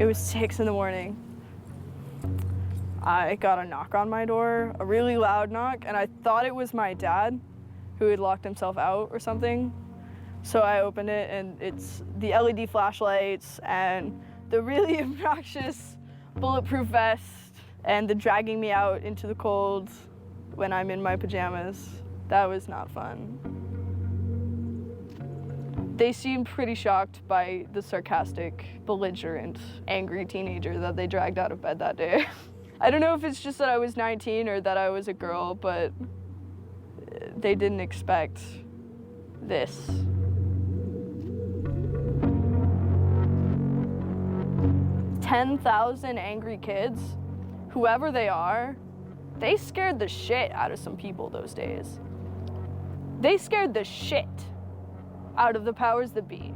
It was 6 in the morning. I got a knock on my door, a really loud knock, and I thought it was my dad who had locked himself out or something. So I opened it, and it's the LED flashlights and the really obnoxious bulletproof vest and the dragging me out into the cold when I'm in my pajamas. That was not fun. They seemed pretty shocked by the sarcastic, belligerent, angry teenager that they dragged out of bed that day. I don't know if it's just that I was 19 or that I was a girl, but they didn't expect this. "10,000 angry kids, whoever they are, they scared the shit out of some people those days. They scared the shit out of the powers that be.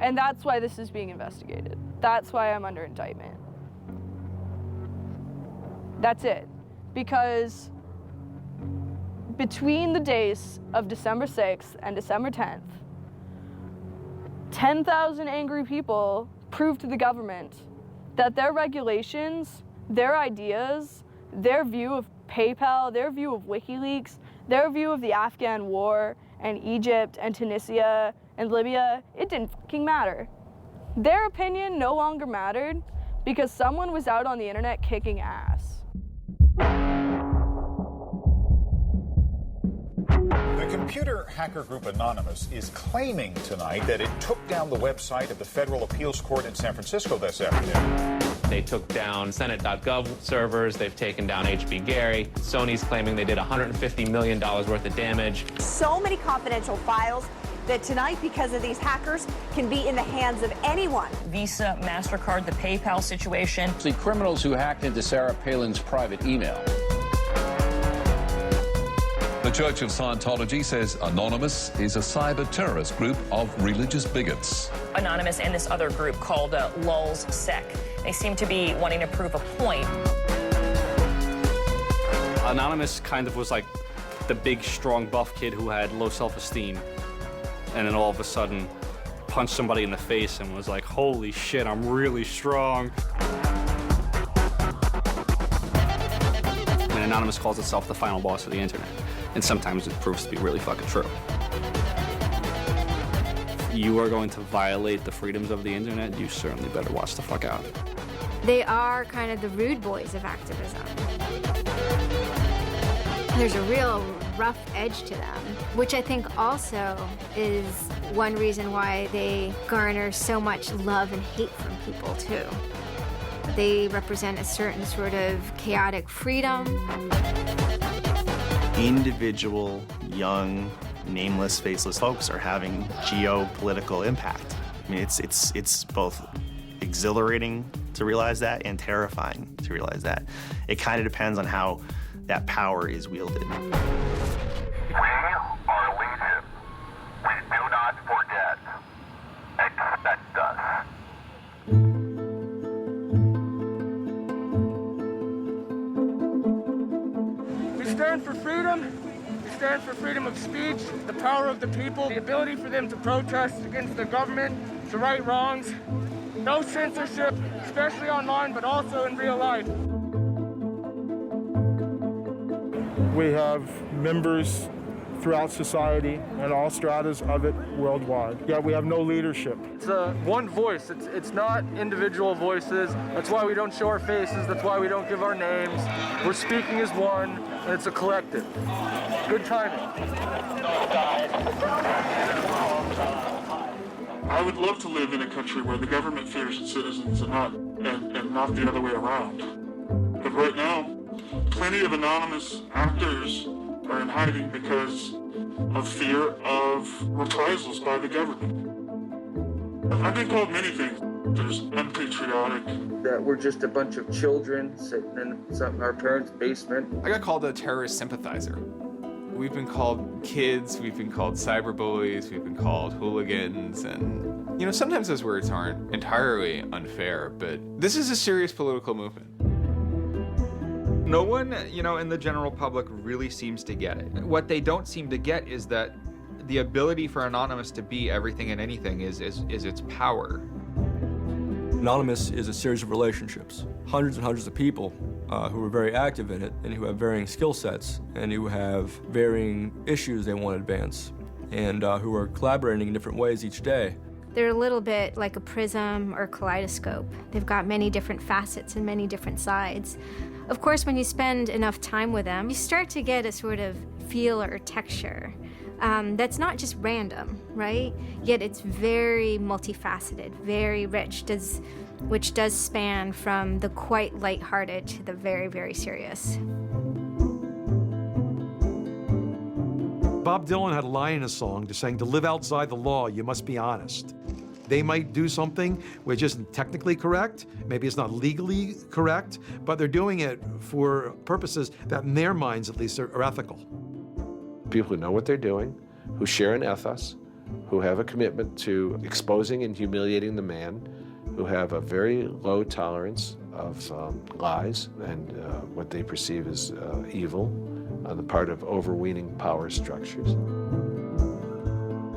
And that's why this is being investigated. That's why I'm under indictment. That's it. Because between the days of December 6th and December 10th, 10,000 angry people proved to the government that their regulations, their ideas, their view of PayPal, their view of WikiLeaks, their view of the Afghan war and Egypt and Tunisia and Libya, it didn't fucking matter. Their opinion no longer mattered because someone was out on the internet kicking ass. The computer hacker group Anonymous is claiming tonight that it took down the website of the Federal Appeals Court in San Francisco this afternoon. They took down Senate.gov servers. They've taken down HB Gary. Sony's claiming they did $150 million worth of damage. So many confidential files that tonight, because of these hackers, can be in the hands of anyone. Visa, MasterCard, the PayPal situation. The criminals who hacked into Sarah Palin's private email. The Church of Scientology says Anonymous is a cyber-terrorist group of religious bigots. Anonymous and this other group called Lulz Sec. They seem to be wanting to prove a point. Anonymous kind of was like the big, strong, buff kid who had low self-esteem. And then all of a sudden punched somebody in the face and was like, holy shit, I'm really strong. And Anonymous calls itself the final boss of the internet. And sometimes it proves to be really fucking true. If you are going to violate the freedoms of the internet, you certainly better watch the fuck out. They are kind of the rude boys of activism. There's a real rough edge to them, which I think also is one reason why they garner so much love and hate from people, too. They represent a certain sort of chaotic freedom. Individual, young, nameless, faceless folks are having geopolitical impact. I mean, it's both exhilarating to realize that and terrifying to realize that. It kind of depends on how that power is wielded. We are legion. We do not forget. Expect us. We stand for freedom. We stand for freedom of speech, the power of the people, the ability for them to protest against the government, to right wrongs. No censorship, especially online, but also in real life. We have members throughout society and all stratas of it worldwide. Yet we have no leadership. It's one voice. It's not individual voices. That's why we don't show our faces. That's why we don't give our names. We're speaking as one, and it's a collective. Good timing. I would love to live in a country where the government fears its citizens and not the other way around. But right now, plenty of anonymous actors are in hiding because of fear of reprisals by the government. I've been called many things. There's unpatriotic. That we're just a bunch of children sitting in our parents' basement. I got called a terrorist sympathizer. We've been called kids, we've been called cyberbullies, we've been called hooligans, and, you know, sometimes those words aren't entirely unfair, but this is a serious political movement. No one, you know, in the general public really seems to get it. What they don't seem to get is that the ability for Anonymous to be everything and anything is its power. Anonymous is a series of relationships. Hundreds and hundreds of people who are very active in it and who have varying skill sets and who have varying issues they want to advance and who are collaborating in different ways each day. They're a little bit like a prism or kaleidoscope. They've got many different facets and many different sides. Of course, when you spend enough time with them, you start to get a sort of feel or texture that's not just random, right? Yet it's very multifaceted, very rich, which does span from the quite lighthearted to the very, very serious. Bob Dylan had a line in a song just saying, to live outside the law, you must be honest. They might do something which isn't technically correct, maybe it's not legally correct, but they're doing it for purposes that in their minds at least are ethical. People who know what they're doing, who share an ethos, who have a commitment to exposing and humiliating the man, who have a very low tolerance of lies and what they perceive as evil on the part of overweening power structures.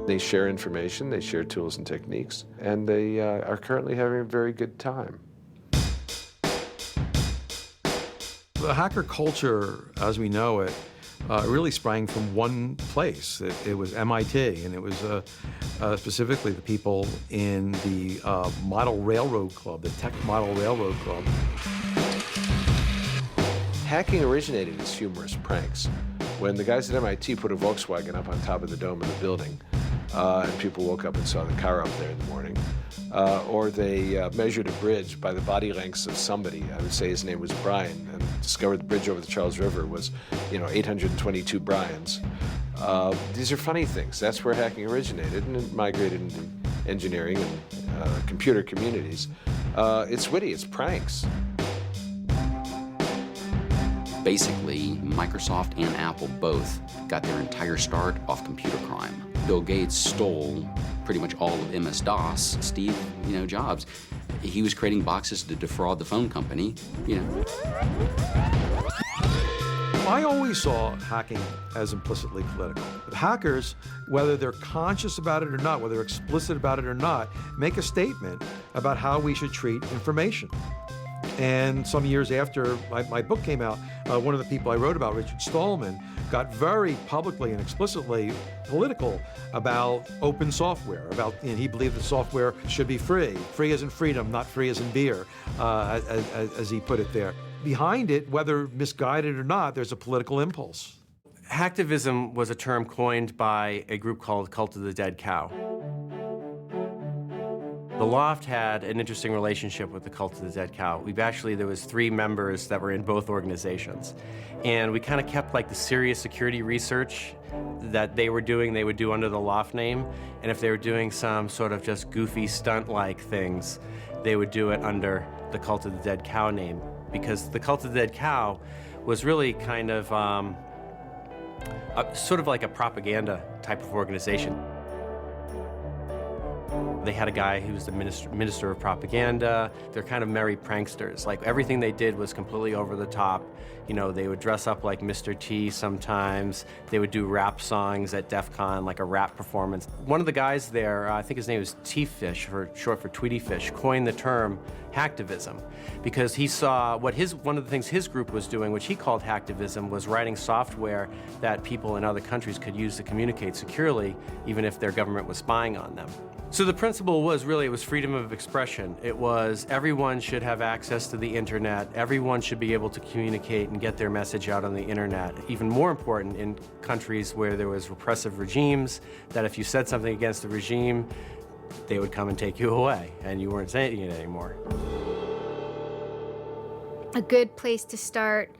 They share information, they share tools and techniques, and they are currently having a very good time. The hacker culture, as we know it, really sprang from one place. It was MIT, and it was specifically the people in the Model Railroad Club, the Tech Model Railroad Club. Hacking originated as humorous pranks. When the guys at MIT put a Volkswagen up on top of the dome of the building, and people woke up and saw the car up there in the morning, or they measured a bridge by the body lengths of somebody. I would say his name was Brian, and discovered the bridge over the Charles River was, 822 Brians. These are funny things. That's where hacking originated, and it migrated into engineering and computer communities. It's witty, it's pranks. Basically, Microsoft and Apple both got their entire start off computer crime. Bill Gates stole pretty much all of MS-DOS. Steve, Jobs, he was creating boxes to defraud the phone company, I always saw hacking as implicitly political. But hackers, whether they're conscious about it or not, whether they're explicit about it or not, make a statement about how we should treat information. And some years after my book came out, one of the people I wrote about, Richard Stallman, got very publicly and explicitly political about open software, and he believed that software should be free. Free as in freedom, not free as in beer, as he put it there. Behind it, whether misguided or not, there's a political impulse. Hacktivism was a term coined by a group called Cult of the Dead Cow. The Loft had an interesting relationship with the Cult of the Dead Cow. There was 3 members that were in both organizations. And we kind of kept the serious security research that they would do under the Loft name. And if they were doing some sort of just goofy stunt-like things, they would do it under the Cult of the Dead Cow name. Because the Cult of the Dead Cow was really kind of sort of like a propaganda type of organization. They had a guy who was the minister of propaganda. They're kind of merry pranksters. Everything they did was completely over the top. They would dress up like Mr. T sometimes. They would do rap songs at DEF CON, like a rap performance. One of the guys there, I think his name was T-Fish, short for Tweety Fish, coined the term hacktivism because he saw one of the things his group was doing, which he called hacktivism, was writing software that people in other countries could use to communicate securely, even if their government was spying on them. So the principle was it was freedom of expression. It was everyone should have access to the internet. Everyone should be able to communicate and get their message out on the internet. Even more important in countries where there was repressive regimes, that if you said something against the regime, they would come and take you away and you weren't saying it anymore. A good place to start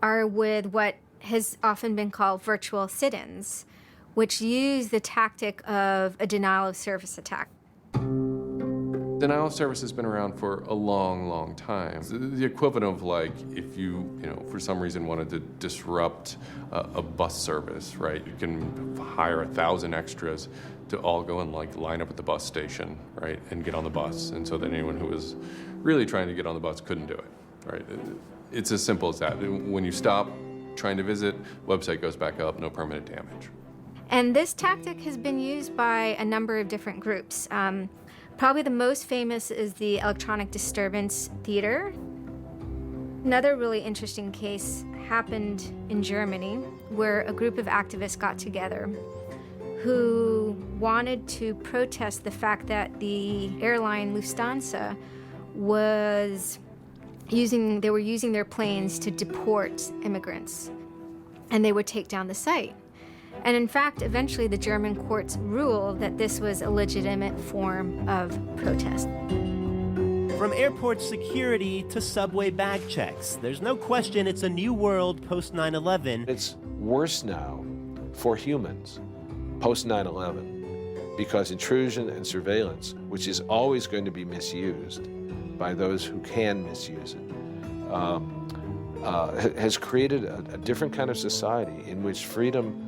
are with what has often been called virtual sit-ins, which use the tactic of a denial-of-service attack. Denial of service has been around for a long, long time. The equivalent of if you for some reason wanted to disrupt a bus service, right? You can hire 1,000 extras to all go and line up at the bus station, right, and get on the bus. And so that anyone who was really trying to get on the bus couldn't do it, right? It's as simple as that. When you stop trying to visit, website goes back up, no permanent damage. And this tactic has been used by a number of different groups. Probably the most famous is the Electronic Disturbance Theater. Another really interesting case happened in Germany, where a group of activists got together who wanted to protest the fact that the airline Lufthansa were using their planes to deport immigrants, and they would take down the site. And in fact, eventually the German courts ruled that this was a legitimate form of protest. From airport security to subway bag checks, there's no question it's a new world post 9/11. It's worse now for humans post 9/11 because intrusion and surveillance, which is always going to be misused by those who can misuse it, has created a different kind of society in which freedom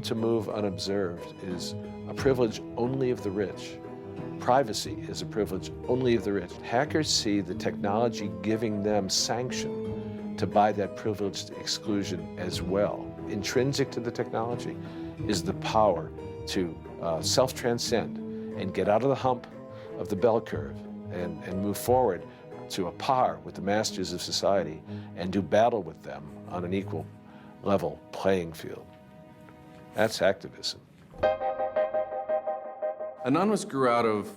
to move unobserved is a privilege only of the rich. Privacy is a privilege only of the rich. Hackers see the technology giving them sanction to buy that privileged exclusion as well. Intrinsic to the technology is the power to self-transcend and get out of the hump of the bell curve and move forward to a par with the masters of society and do battle with them on an equal level playing field. That's activism. Anonymous grew out of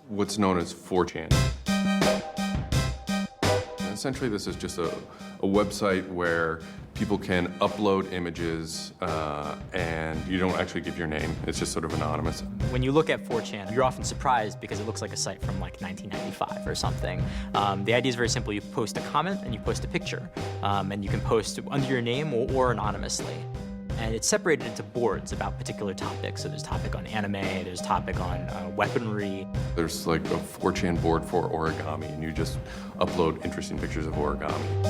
what's known as 4chan. Essentially, this is just a website where people can upload images and you don't actually give your name. It's just sort of anonymous. When you look at 4chan, you're often surprised because it looks like a site from like 1995 or something. The idea is very simple. You post a comment and you post a picture. And you can post under your name or anonymously. And it's separated into boards about particular topics. So there's a topic on anime, there's a topic on weaponry. There's like a 4chan board for origami, and you just upload interesting pictures of origami.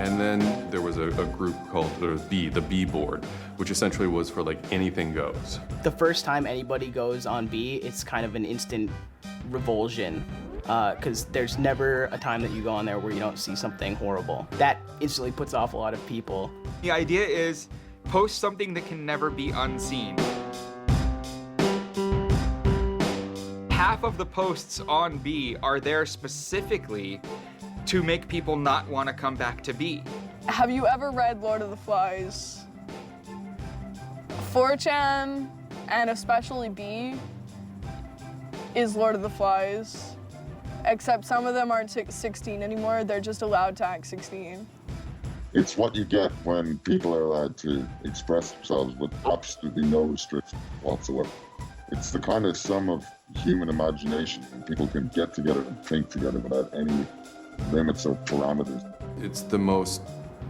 And then there was a group called the B board, which essentially was for like anything goes. The first time anybody goes on B, it's kind of an instant revulsion. Because there's never a time that you go on there where you don't see something horrible. That instantly puts off a lot of people. The idea is post something that can never be unseen. Half of the posts on B are there specifically to make people not want to come back to B. Have you ever read Lord of the Flies? 4chan, and especially B, is Lord of the Flies. Except some of them aren't 16 anymore, they're just allowed to act 16. It's what you get when people are allowed to express themselves with absolutely no restriction whatsoever. It's the kind of sum of human imagination when people can get together and think together without any limits or parameters. It's the most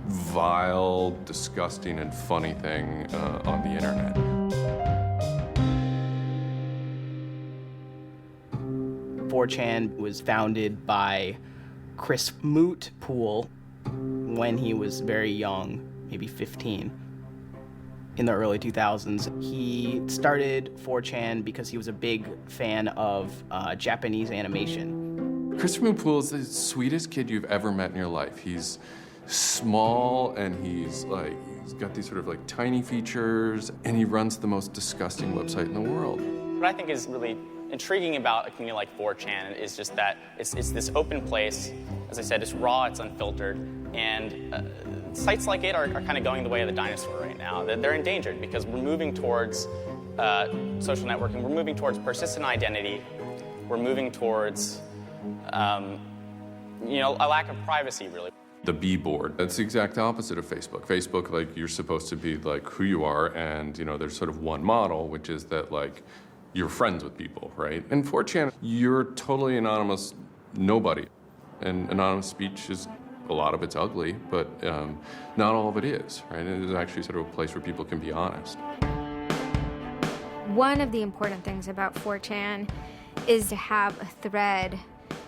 vile, disgusting, and funny thing on the internet. 4chan was founded by Chris Mootpool when he was very young, maybe 15, in the early 2000s. He started 4chan because he was a big fan of Japanese animation. Christopher Mootpool is the sweetest kid you've ever met in your life. He's small and he's got these sort of like tiny features, and he runs the most disgusting website in the world. What I think is really intriguing about a community like 4chan is just that it's this open place. As I said, it's raw, it's unfiltered, and sites like it are kind of going the way of the dinosaur right now. They're endangered because we're moving towards social networking, we're moving towards persistent identity, we're moving towards a lack of privacy, really. The B board, that's the exact opposite of Facebook. Facebook, like, you're supposed to be like who you are, and there's sort of one model, which is that like you're friends with people, right? In 4chan, you're totally anonymous nobody. And anonymous speech is, a lot of it's ugly, but not all of it is, right? It is actually sort of a place where people can be honest. One of the important things about 4chan is to have a thread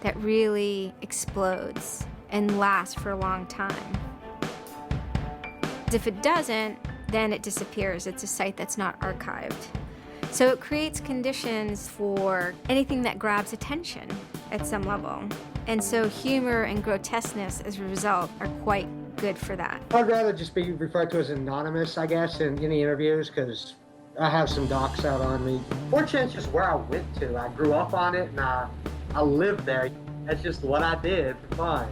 that really explodes and lasts for a long time. If it doesn't, then it disappears. It's a site that's not archived. So it creates conditions for anything that grabs attention at some level. And so humor and grotesqueness as a result are quite good for that. I'd rather just be referred to as anonymous, I guess, in the interviews, because I have some docs out on me. 4chan's just where I went to. I grew up on it and I lived there. That's just what I did for fun.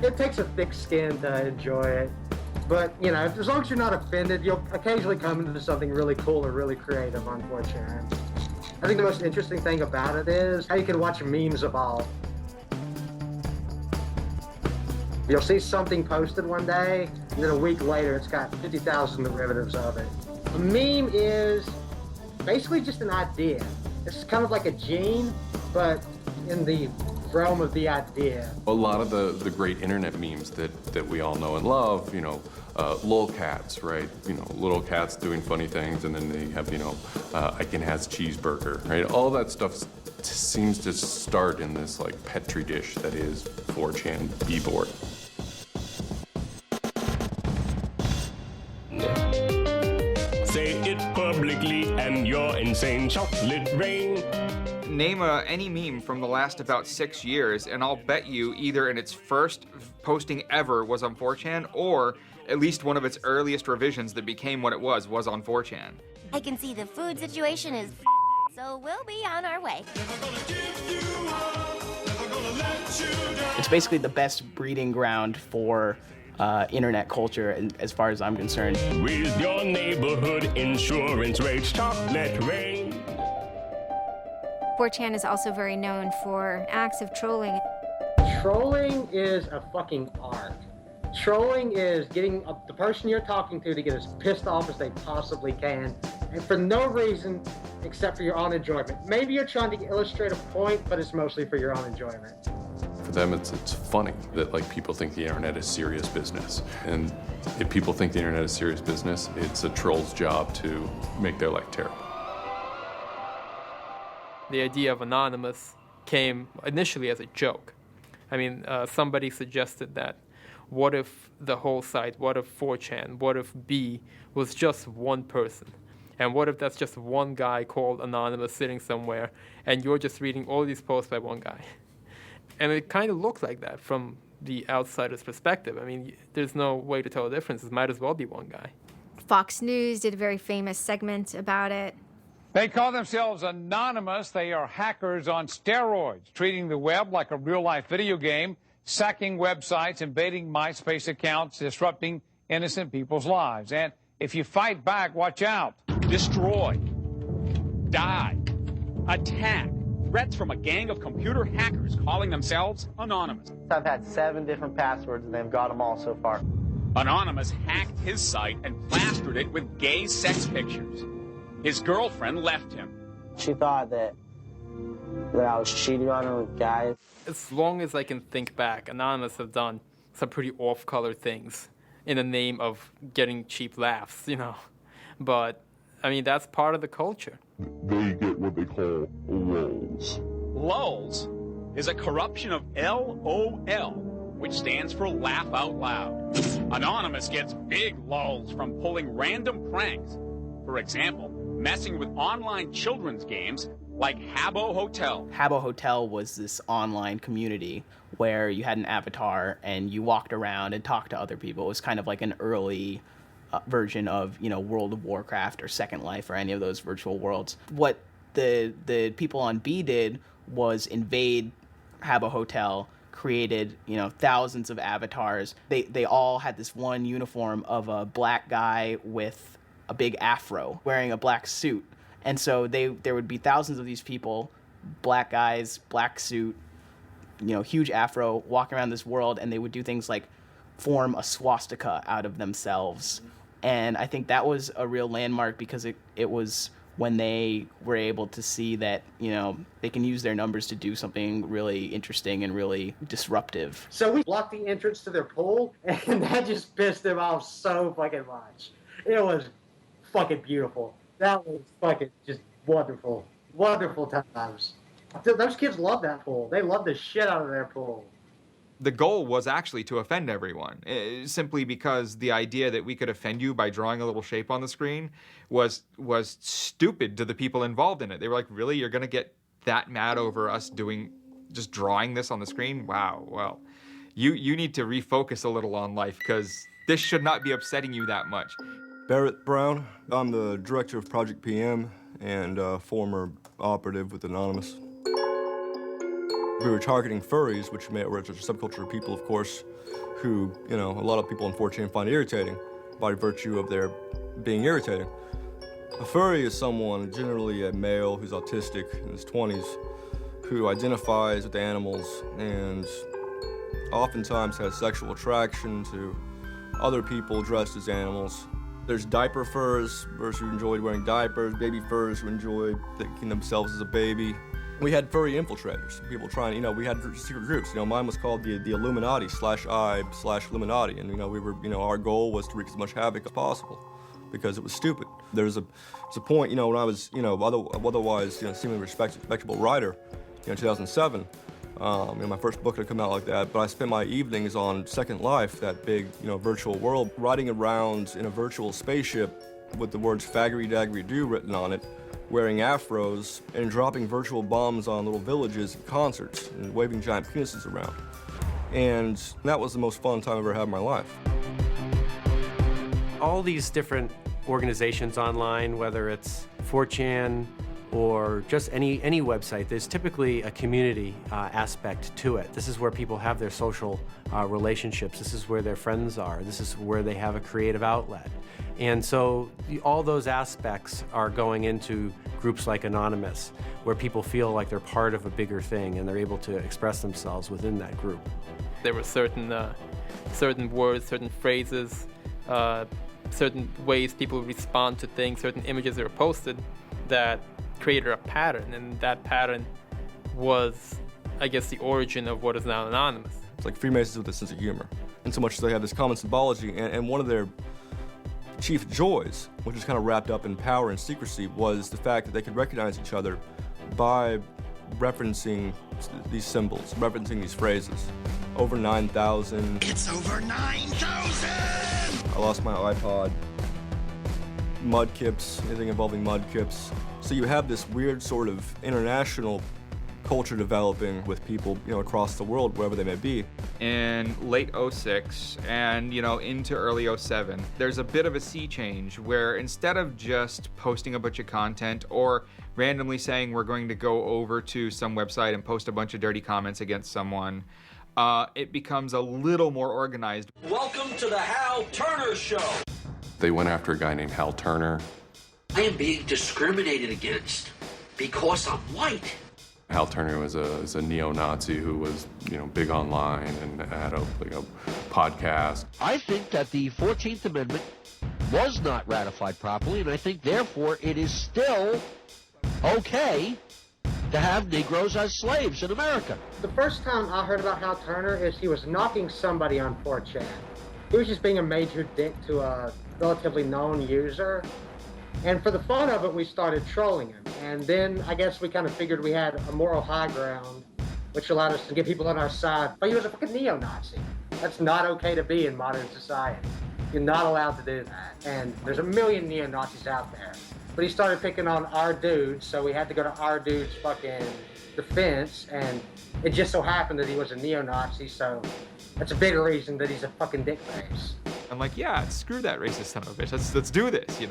It takes a thick skin to enjoy it. But, you know, as long as you're not offended, you'll occasionally come into something really cool or really creative on 4chan. I think the most interesting thing about it is how you can watch memes evolve. You'll see something posted one day, and then a week later, it's got 50,000 derivatives of it. A meme is basically just an idea. It's kind of like a gene, but in the realm of the idea. A lot of the great internet memes that we all know and love, you know, lolcats, right? You know, little cats doing funny things, and then they have, you know, Icon has cheeseburger, right? All that stuff seems to start in this like petri dish that is 4chan b-board. Say it publicly and your insane chocolate rain. Name any meme from the last about 6 years, and I'll bet you either in its first posting ever was on 4chan, or at least one of its earliest revisions that became what it was on 4chan. I can see the food situation is so we'll be on our way. It's basically the best breeding ground for internet culture, as far as I'm concerned. With your neighborhood insurance rates, chocolate rain. 4chan is also very known for acts of trolling. Trolling is a fucking art. Trolling is getting the person you're talking to get as pissed off as they possibly can, and for no reason except for your own enjoyment. Maybe you're trying to illustrate a point, but it's mostly for your own enjoyment. For them, it's funny that like people think the internet is serious business, and if people think the internet is serious business, it's a troll's job to make their life terrible. The idea of anonymous came initially as a joke. I mean, somebody suggested that what if the whole site, what if 4chan, what if B was just one person? And what if that's just one guy called Anonymous sitting somewhere, and you're just reading all these posts by one guy? And it kind of looked like that from the outsider's perspective. I mean, there's no way to tell the difference. It might as well be one guy. Fox News did a very famous segment about it. They call themselves Anonymous. They are hackers on steroids, treating the web like a real-life video game, sacking websites, invading MySpace accounts, disrupting innocent people's lives. And if you fight back, watch out. Destroy. Die. Attack. Threats from a gang of computer hackers calling themselves Anonymous. I've had 7 different passwords, and they've got them all so far. Anonymous hacked his site and plastered it with gay sex pictures. His girlfriend left him. She thought that I was cheating on her with guys. As long as I can think back, Anonymous have done some pretty off-color things in the name of getting cheap laughs, you know. But, I mean, that's part of the culture. They get what they call lulz. Lulz is a corruption of LOL, which stands for laugh out loud. Anonymous gets big lulz from pulling random pranks. For example, messing with online children's games like Habbo Hotel. Habbo Hotel was this online community where you had an avatar and you walked around and talked to other people. It was kind of like an early version of, you know, World of Warcraft or Second Life or any of those virtual worlds. What the people on B did was invade Habbo Hotel, created, you know, thousands of avatars. They all had this one uniform of a black guy with a big afro wearing a black suit. And so there would be thousands of these people, black guys, black suit, you know, huge afro, walking around this world, and they would do things like form a swastika out of themselves. And I think that was a real landmark because it was when they were able to see that, you know, they can use their numbers to do something really interesting and really disruptive. So we blocked the entrance to their pool, and that just pissed them off so fucking much. It was fucking beautiful. That was fucking just wonderful. Wonderful times. Those kids love that pool. They love the shit out of their pool. The goal was actually to offend everyone, simply because the idea that we could offend you by drawing a little shape on the screen was stupid to the people involved in it. They were like, really? You're going to get that mad over us just drawing this on the screen? Wow, well, you need to refocus a little on life because this should not be upsetting you that much. Barrett Brown. I'm the director of Project PM and former operative with Anonymous. We were targeting furries, which are a subculture of people, of course, who, a lot of people on 4chan find irritating by virtue of their being irritating. A furry is someone, generally a male who's autistic in his 20s, who identifies with animals and oftentimes has sexual attraction to other people dressed as animals. There's diaper furs, furs who enjoyed wearing diapers, baby furs who enjoyed thinking themselves as a baby. We had furry infiltrators, people trying, we had secret groups. Mine was called the Illuminati /I/Illuminati, and we were, our goal was to wreak as much havoc as possible because it was stupid. There's a point, when I was, otherwise, seemingly respectable writer, in 2007. My first book had come out like that, but I spent my evenings on Second Life, that big, virtual world, riding around in a virtual spaceship with the words faggery daggery do written on it, wearing afros, and dropping virtual bombs on little villages and concerts, and waving giant penises around. And that was the most fun time I've ever had in my life. All these different organizations online, whether it's 4chan, or just any website, there's typically a community aspect to it. This is where people have their social relationships. This is where their friends are. This is where they have a creative outlet. And so all those aspects are going into groups like Anonymous, where people feel like they're part of a bigger thing and they're able to express themselves within that group. There were certain words, certain phrases, certain ways people respond to things, certain images that were posted that created a pattern, and that pattern was, I guess, the origin of what is now Anonymous. It's like Freemasons with a sense of humor, and so much so they have this common symbology, and one of their chief joys, which is kind of wrapped up in power and secrecy, was the fact that they could recognize each other by referencing these symbols, referencing these phrases. Over 9,000. It's over 9,000! I lost my iPod. Mudkips, anything involving mudkips. So you have this weird sort of international culture developing with people, across the world, wherever they may be. In late 06 and, into early 07, there's a bit of a sea change where instead of just posting a bunch of content or randomly saying we're going to go over to some website and post a bunch of dirty comments against someone, it becomes a little more organized. Welcome to the Hal Turner Show. They went after a guy named Hal Turner. I am being discriminated against because I'm white. Hal Turner was a neo-Nazi who was, big online and had a podcast. I think that the 14th Amendment was not ratified properly, and I think, therefore, it is still okay to have Negroes as slaves in America. The first time I heard about Hal Turner is he was knocking somebody on 4chan. He was just being a major dick to a relatively known user. And for the fun of it, we started trolling him. And then I guess we kind of figured we had a moral high ground, which allowed us to get people on our side. But he was a fucking neo-Nazi. That's not okay to be in modern society. You're not allowed to do that. And there's a million neo-Nazis out there. But he started picking on our dude, so we had to go to our dude's fucking defense. And it just so happened that he was a neo-Nazi, so that's a bigger reason that he's a fucking dickface. I'm like, yeah, screw that racist son of a bitch. Let's do this,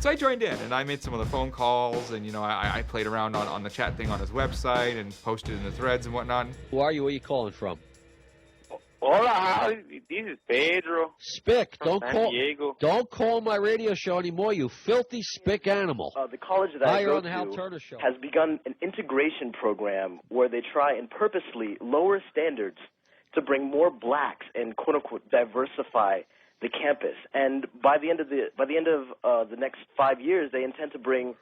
So I joined in, and I made some of the phone calls, and, I played around on the chat thing on his website and posted in the threads and whatnot. Who are you? Where are you calling from? Hola, this is Pedro. Spick, Diego. Don't call my radio show anymore, you filthy spick animal. The college that I you're go on the Hal to Turner Show. has begun an integration program where they try and purposely lower standards to bring more blacks and quote unquote diversify the campus. And by the end of the next 5 years, they intend to bring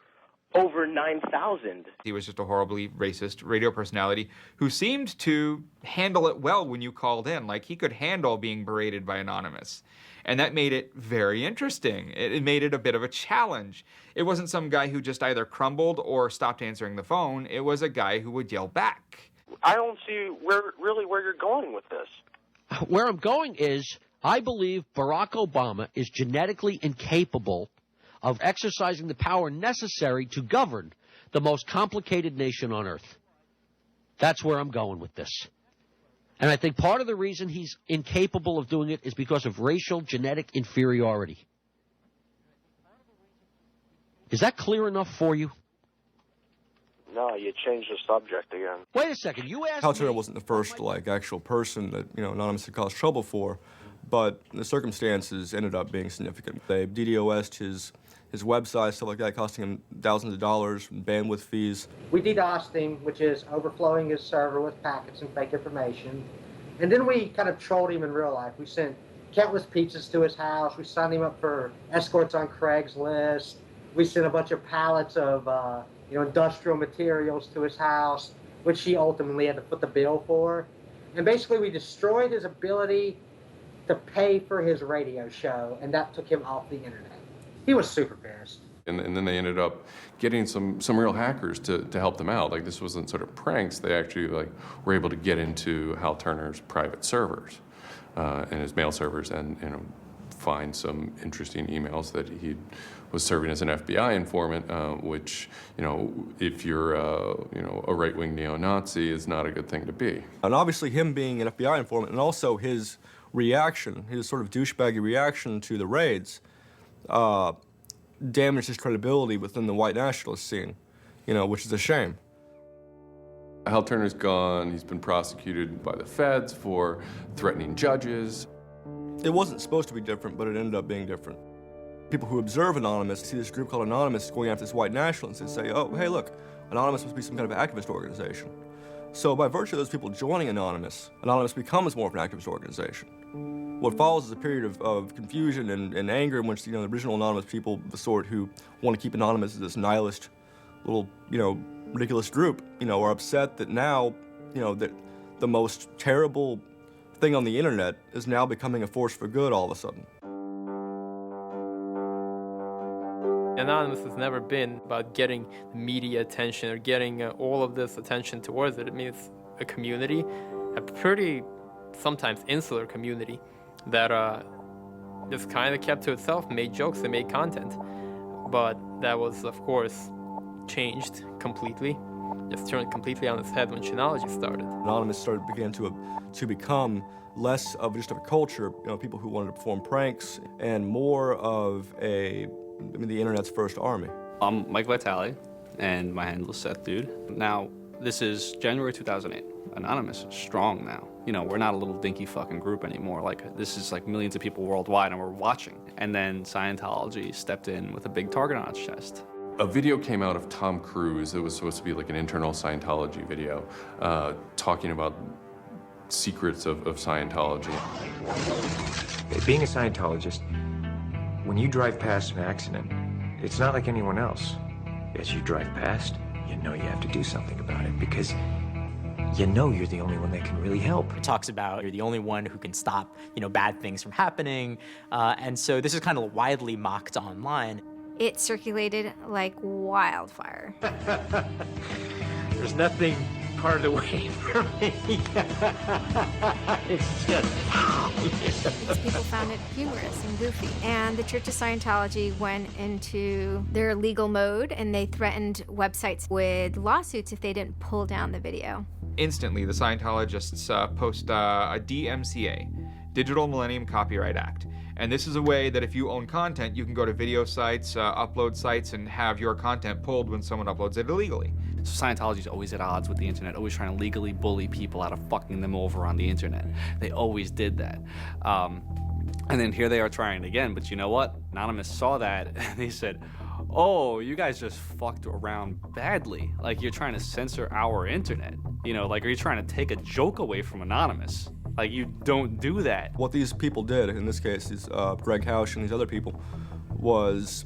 over 9,000. He was just a horribly racist radio personality who seemed to handle it well when you called in. Like, he could handle being berated by Anonymous. And that made it very interesting. It made it a bit of a challenge. It wasn't some guy who just either crumbled or stopped answering the phone. It was a guy who would yell back. I don't see where you're going with this. Where I'm going is, I believe Barack Obama is genetically incapable of exercising the power necessary to govern the most complicated nation on earth. That's where I'm going with this. And I think part of the reason he's incapable of doing it is because of racial genetic inferiority. Is that clear enough for you? No, you changed the subject again. Wait a second, you asked Hal me... Turner wasn't the first, actual person that, Anonymous had caused trouble for, but the circumstances ended up being significant. They DDoS'd his website, stuff like that, costing him thousands of dollars, bandwidth fees. We DDoSed him, which is overflowing his server with packets and fake information. And then we kind of trolled him in real life. We sent countless pizzas to his house. We signed him up for escorts on Craigslist. We sent a bunch of pallets of industrial materials to his house, which he ultimately had to foot the bill for. And basically we destroyed his ability to pay for his radio show, and that took him off the internet. He was super pissed. And then they ended up getting some real hackers to help them out. Like, this wasn't sort of pranks. They actually were able to get into Hal Turner's private servers and his mail servers, and find some interesting emails that he was serving as an FBI informant, which, if you're a right-wing neo-Nazi, is not a good thing to be. And obviously him being an FBI informant, and also his reaction, his sort of douchebaggy reaction to the raids, damaged his credibility within the white nationalist scene, which is a shame. Hal Turner's gone. He's been prosecuted by the feds for threatening judges. It wasn't supposed to be different, but it ended up being different. People who observe Anonymous see this group called Anonymous going after this white nationalists and say, oh, hey, look, Anonymous must be some kind of activist organization. So by virtue of those people joining Anonymous, Anonymous becomes more of an activist organization. What follows is a period of confusion and anger in which, the original Anonymous people, the sort who want to keep Anonymous as this nihilist, little, ridiculous group, are upset that now, that the most terrible thing on the internet is now becoming a force for good all of a sudden. Anonymous has never been about getting media attention or getting all of this attention towards it. I mean, it's a community, a pretty, sometimes insular community that just kind of kept to itself, made jokes and made content. But that was, of course, changed completely, just turned completely on its head when Chinology started. Anonymous began to become less of just a culture, people who wanted to perform pranks, and more of the internet's first army. I'm Mike Vitale, and my handle is Seth Dude. Now, this is January 2008. Anonymous is strong now. We're not a little dinky fucking group anymore. This is millions of people worldwide, and we're watching. And then Scientology stepped in with a big target on its chest. A video came out of Tom Cruise. It was supposed to be an internal Scientology video, talking about secrets of Scientology. Being a Scientologist, when you drive past an accident, it's not like anyone else. As you drive past, you know you have to do something about it because you know you're the only one that can really help. It talks about you're the only one who can stop, bad things from happening. And so this is kind of widely mocked online. It circulated like wildfire. There's nothing part of the way for me. It's just... People found it humorous and goofy. And the Church of Scientology went into their legal mode, and they threatened websites with lawsuits if they didn't pull down the video. Instantly, the Scientologists post a DMCA, Digital Millennium Copyright Act. And this is a way that if you own content, you can go to video sites, upload sites, and have your content pulled when someone uploads it illegally. So Scientology's always at odds with the internet, always trying to legally bully people out of fucking them over on the internet. They always did that. And then here they are trying it again, but you know what? Anonymous saw that, and they said, oh, you guys just fucked around badly. You're trying to censor our internet. Are you trying to take a joke away from Anonymous? You don't do that. What these people did, in this case, these Greg Hausch and these other people, was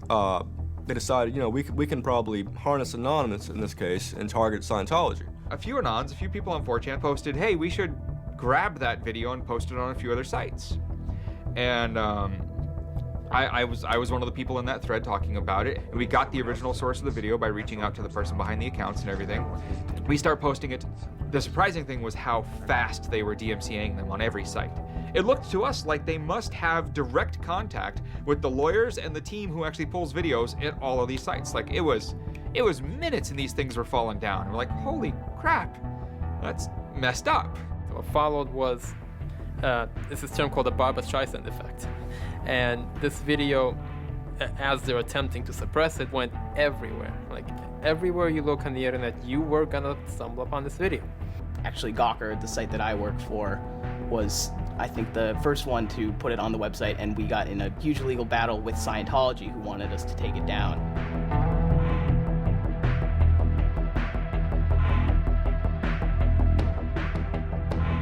they decided, we can probably harness Anonymous in this case and target Scientology. A few people on 4chan posted, hey, we should grab that video and post it on a few other sites. And I was one of the people in that thread talking about it. And we got the original source of the video by reaching out to the person behind the accounts and everything. We start posting it. The surprising thing was how fast they were DMCAing them on every site. It looked to us like they must have direct contact with the lawyers and the team who actually pulls videos at all of these sites. It was minutes and these things were falling down. We're like, holy crap, that's messed up. What followed was this term called the Barbra Streisand effect. And this video as they're attempting to suppress it, went everywhere. Like, everywhere you look on the internet, you were gonna stumble upon this video. Actually, Gawker, the site that I work for, was, I think, the first one to put it on the website, and we got in a huge legal battle with Scientology, who wanted us to take it down.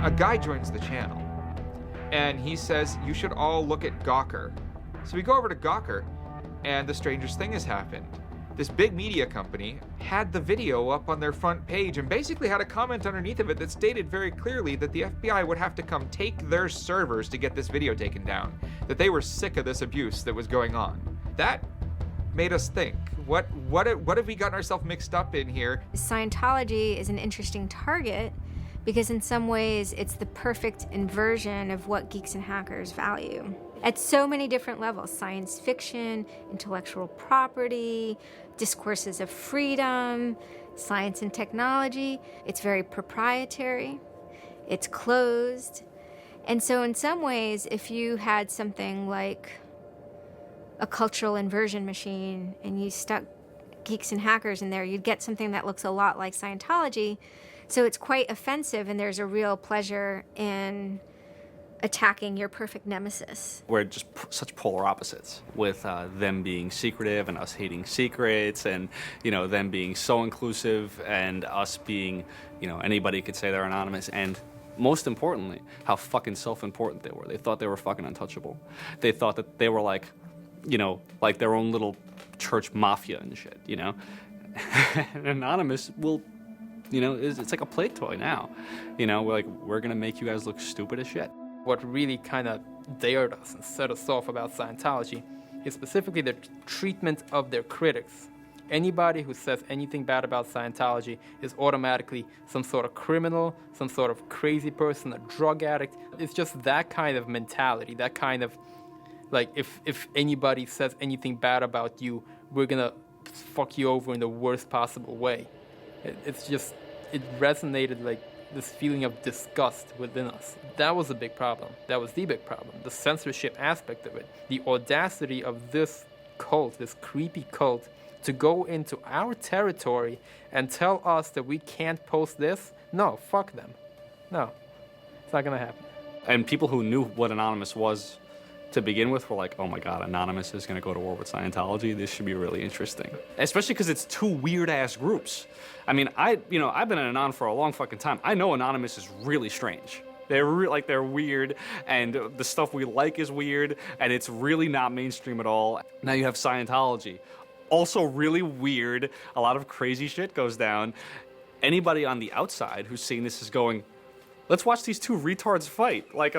A guy joins the channel, and he says, you should all look at Gawker. So we go over to Gawker, and the strangest thing has happened. This big media company had the video up on their front page and basically had a comment underneath of it that stated very clearly that the FBI would have to come take their servers to get this video taken down, that they were sick of this abuse that was going on. That made us think, what have we gotten ourselves mixed up in here? Scientology is an interesting target because in some ways it's the perfect inversion of what geeks and hackers value. At so many different levels: science fiction, intellectual property, discourses of freedom, science and technology. It's very proprietary, it's closed. And so in some ways, if you had something like a cultural inversion machine and you stuck geeks and hackers in there, you'd get something that looks a lot like Scientology. So it's quite offensive, and there's a real pleasure in attacking your perfect nemesis. We're just such polar opposites, with them being secretive and us hating secrets, and them being so inclusive and us being, anybody could say they're anonymous, and most importantly, how fucking self-important they were. They thought they were fucking untouchable. They thought that they were like their own little church mafia and shit, And Anonymous will, it's like a play toy now. We're gonna make you guys look stupid as shit. What really kind of dared us and set us off about Scientology is specifically the treatment of their critics. Anybody who says anything bad about Scientology is automatically some sort of criminal, some sort of crazy person, a drug addict. It's just that kind of mentality, that kind of, like, if anybody says anything bad about you, we're gonna fuck you over in the worst possible way. It resonated like this feeling of disgust within us. That was a big problem. That was the big problem. The censorship aspect of it. The audacity of this cult, this creepy cult, to go into our territory and tell us that we can't post this. No, fuck them. No, it's not gonna happen. And people who knew what Anonymous was to begin with were like, oh my God, Anonymous is gonna go to war with Scientology. This should be really interesting. Especially because it's two weird ass groups. I mean, I've been an Anon for a long fucking time. I know Anonymous is really strange. They're weird, and the stuff we like is weird, and it's really not mainstream at all. Now you have Scientology. Also really weird. A lot of crazy shit goes down. Anybody on the outside who's seeing this is going, let's watch these two retards fight. Like,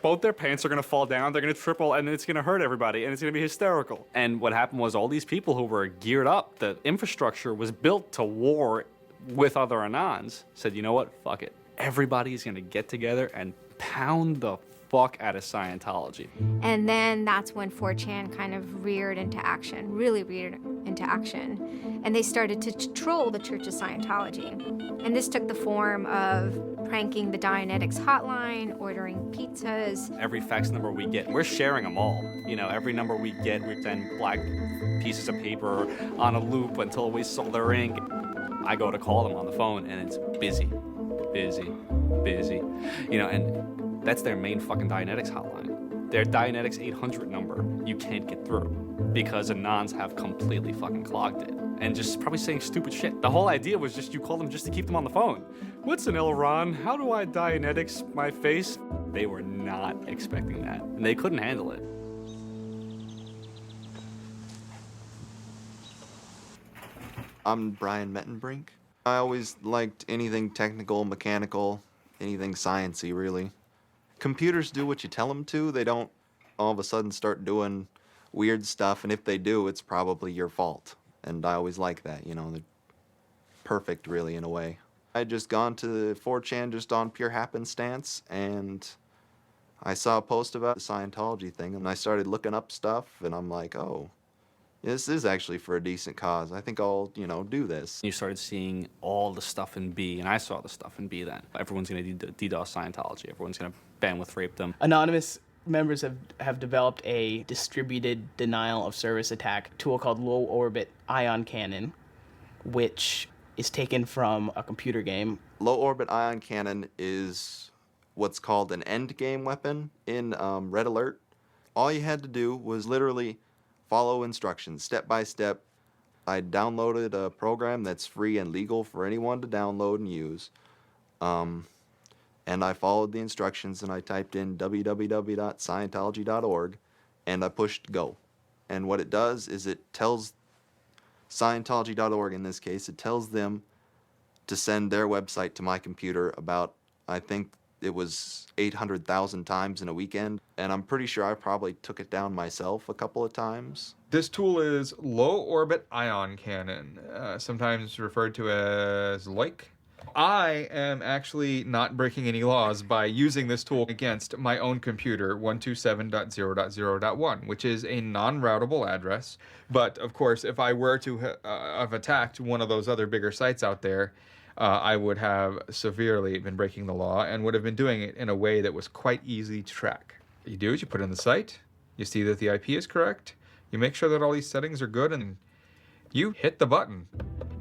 both their pants are gonna fall down, they're gonna triple, and it's gonna hurt everybody, and it's gonna be hysterical. And what happened was all these people who were geared up, the infrastructure was built to war with other Anons, said, you know what, fuck it. Everybody's gonna get together and pound the fuck out of Scientology. And then that's when 4chan kind of reared into action, really reared into action. And they started to troll the Church of Scientology. And this took the form of pranking the Dianetics hotline, ordering pizzas. Every fax number we get, we're sharing them all. Every number we get, we send black pieces of paper on a loop until we sold their ink. I go to call them on the phone, and it's busy. And that's their main fucking Dianetics hotline. Their Dianetics 800 number, you can't get through because Anons have completely fucking clogged it. And just probably saying stupid shit. The whole idea was just you call them just to keep them on the phone. What's an Elron? How do I Dianetics my face? They were not expecting that, and they couldn't handle it. I'm Brian Mettenbrink. I always liked anything technical, mechanical, anything sciencey, really. Computers do what you tell them to. They don't all of a sudden start doing weird stuff, and if they do, it's probably your fault. And I always like that, they're perfect, really, in a way. I had just gone to 4chan just on pure happenstance, and I saw a post about the Scientology thing, and I started looking up stuff, and I'm like, oh, this is actually for a decent cause. I think I'll, do this. You started seeing all the stuff in B, and I saw the stuff in B then. Everyone's going to DDoS Scientology. Everyone's going to bandwidth rape them. Anonymous Members have developed a distributed denial of service attack tool called low orbit ion cannon, which is taken from a computer game. Low orbit ion cannon is what's called an end game weapon in Red Alert. All you had to do was literally follow instructions step by step. I downloaded a program that's free and legal for anyone to download and use. And I followed the instructions and I typed in www.scientology.org and I pushed go. And what it does is it tells Scientology.org, in this case, it tells them to send their website to my computer about, I think it was 800,000 times in a weekend. And I'm pretty sure I probably took it down myself a couple of times. This tool is Low Orbit Ion Cannon, sometimes referred to as LOIC. I am actually not breaking any laws by using this tool against my own computer, 127.0.0.1, which is a non-routable address. But, of course, if I were to have attacked one of those other bigger sites out there, I would have severely been breaking the law and would have been doing it in a way that was quite easy to track. What you do is you put in the site, you see that the IP is correct, you make sure that all these settings are good, and you hit the button,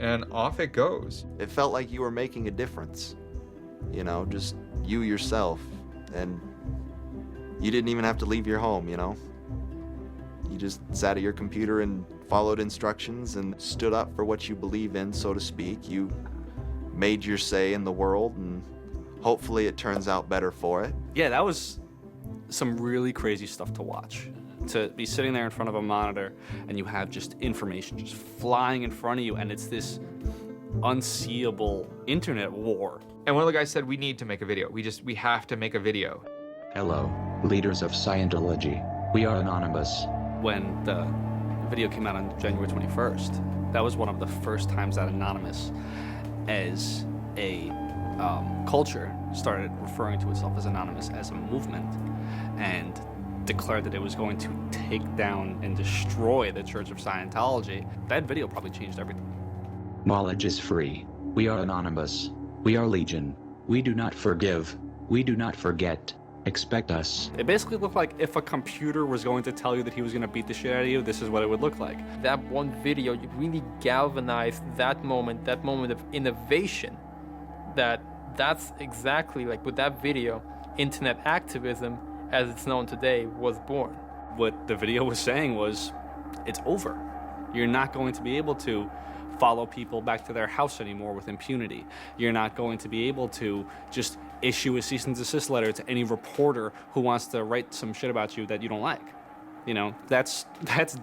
and off it goes. It felt like you were making a difference. You know, just you yourself. And you didn't even have to leave your home, you know? You just sat at your computer and followed instructions and stood up for what you believe in, so to speak. You made your say in the world, and hopefully it turns out better for it. Yeah, that was some really crazy stuff to watch. To be sitting there in front of a monitor and you have just information just flying in front of you, and it's this unseeable internet war. And one of the guys said, we need to make a video. We have to make a video. Hello, leaders of Scientology. We are anonymous. When the video came out on January 21st, that was one of the first times that Anonymous as a culture started referring to itself as Anonymous as a movement, and declared that it was going to take down and destroy the Church of Scientology. That video probably changed everything. Knowledge is free. We are anonymous. We are legion. We do not forgive. We do not forget. Expect us. It basically looked like if a computer was going to tell you that he was going to beat the shit out of you, this is what it would look like. That one video really galvanized that moment of innovation. That's exactly like with that video, internet activism as it's known today was born. What the video was saying was, it's over. You're not going to be able to follow people back to their house anymore with impunity. You're not going to be able to just issue a cease and desist letter to any reporter who wants to write some shit about you that you don't like. You know, that's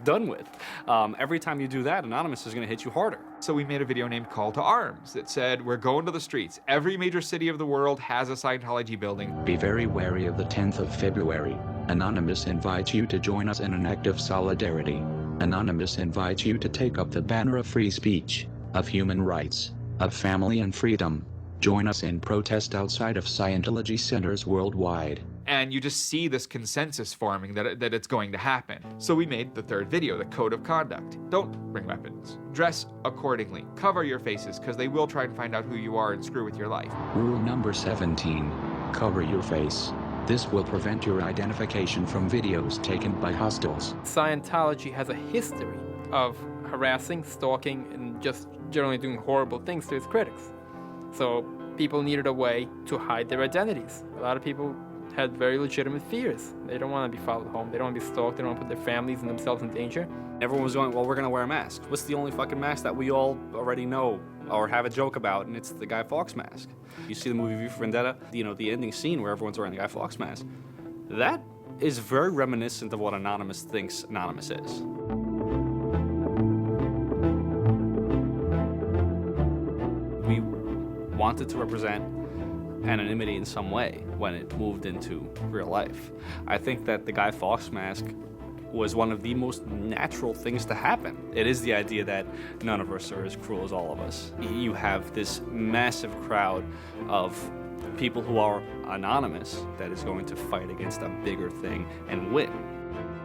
done with. Every time you do that, Anonymous is going to hit you harder. So we made a video named Call to Arms that said, we're going to the streets. Every major city of the world has a Scientology building. Be very wary of the 10th of February. Anonymous invites you to join us in an act of solidarity. Anonymous invites you to take up the banner of free speech, of human rights, of family and freedom. Join us in protest outside of Scientology centers worldwide. And you just see this consensus forming that it's going to happen. So we made the third video, the Code of Conduct. Don't bring weapons. Dress accordingly. Cover your faces, because they will try and find out who you are and screw with your life. Rule number 17. Cover your face. This will prevent your identification from videos taken by hostiles. Scientology has a history of harassing, stalking, and just generally doing horrible things to its critics. So people needed a way to hide their identities. A lot of people had very legitimate fears. They don't want to be followed home. They don't want to be stalked. They don't want to put their families and themselves in danger. Everyone was going, well, we're going to wear masks. What's the only fucking mask that we all already know or have a joke about? And it's the Guy Fawkes mask. You see the movie V for Vendetta, the ending scene where everyone's wearing the Guy Fawkes mask. That is very reminiscent of what Anonymous thinks Anonymous is. We wanted to represent anonymity in some way when it moved into real life. I think that the Guy Fawkes mask was one of the most natural things to happen. It is the idea that none of us are as cruel as all of us. You have this massive crowd of people who are anonymous that is going to fight against a bigger thing and win.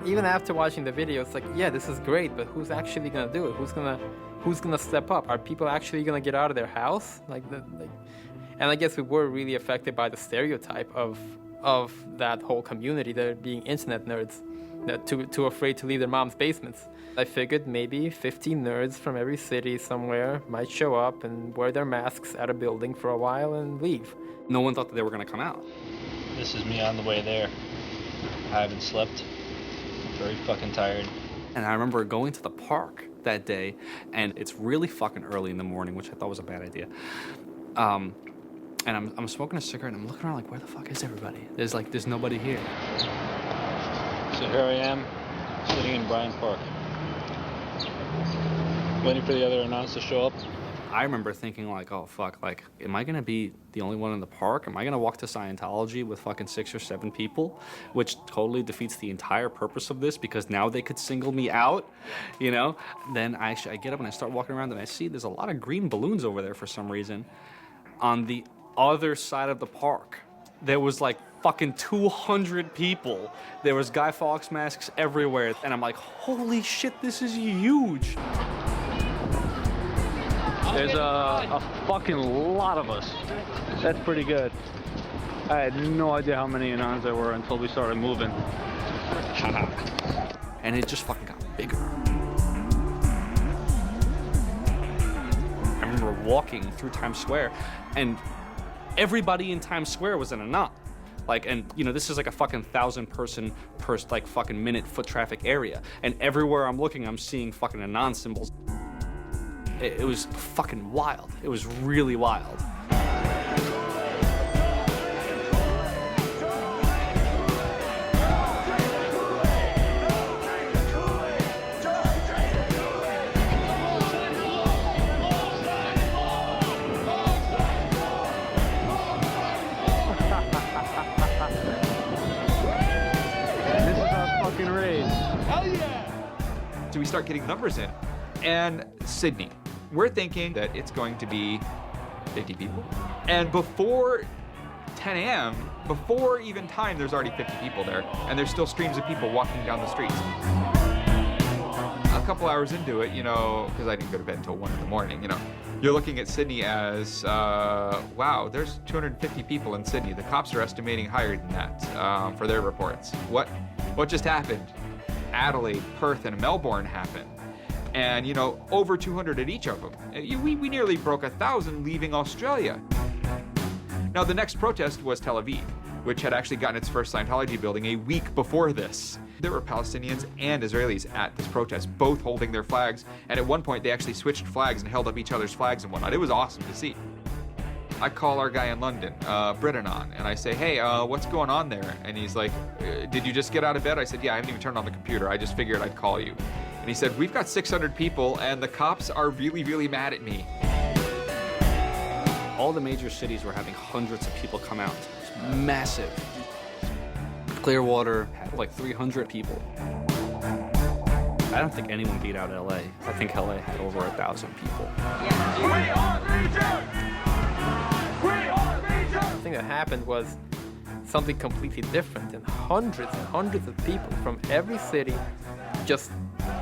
Even after watching the video, it's like, yeah, this is great, but who's actually gonna do it? Who's gonna step up? Are people actually gonna get out of their house? And I guess we were really affected by the stereotype of of that whole community, they're being internet nerds, they're too afraid to leave their mom's basements. I figured maybe 50 nerds from every city somewhere might show up and wear their masks at a building for a while and leave. No one thought that they were going to come out. This is me on the way there. I haven't slept. I'm very fucking tired. And I remember going to the park that day, and it's really fucking early in the morning, which I thought was a bad idea. And I'm smoking a cigarette, and I'm looking around like, where the fuck is everybody? There's nobody here. So here I am, sitting in Bryant Park, waiting for the other announce to show up. I remember thinking like, oh fuck, like, am I gonna be the only one in the park? Am I gonna walk to Scientology with fucking 6 or 7 people? Which totally defeats the entire purpose of this, because now they could single me out, you know? Then I get up and I start walking around and I see there's a lot of green balloons over there for some reason. On the other side of the park, there was like fucking 200 people. There was Guy Fawkes masks everywhere. And I'm like, holy shit, this is huge. There's a fucking lot of us. That's pretty good. I had no idea how many Anons there were until we started moving. And it just fucking got bigger. I remember walking through Times Square, and everybody in Times Square was an Anon. Like, and you know, this is like a fucking 1,000-person per like fucking minute foot traffic area, and everywhere I'm looking, I'm seeing fucking Anon symbols. It was fucking wild. It was really wild. This is our fucking raid. Hell yeah! So we start getting numbers in. And Sydney. We're thinking that it's going to be 50 people. And before 10 a.m., before even time, there's already 50 people there. And there's still streams of people walking down the streets. A couple hours into it, you know, because I didn't go to bed until 1 in the morning, you know, you're looking at Sydney as, wow, there's 250 people in Sydney. The cops are estimating higher than that for their reports. What just happened? Adelaide, Perth, and Melbourne happened. And, you know, over 200 at each of them. We nearly broke 1,000 leaving Australia. Now, the next protest was Tel Aviv, which had actually gotten its first Scientology building a week before this. There were Palestinians and Israelis at this protest, both holding their flags, and at one point they actually switched flags and held up each other's flags and whatnot. It was awesome to see. I call our guy in London, Britanon, and I say, hey, what's going on there? And he's like, did you just get out of bed? I said, yeah, I haven't even turned on the computer. I just figured I'd call you. And he said, we've got 600 people, and the cops are really, really mad at me. All the major cities were having hundreds of people come out. It's massive. Clearwater had like 300 people. I don't think anyone beat out LA. I think LA had over 1,000 people. The thing that happened was something completely different, and hundreds of people from every city just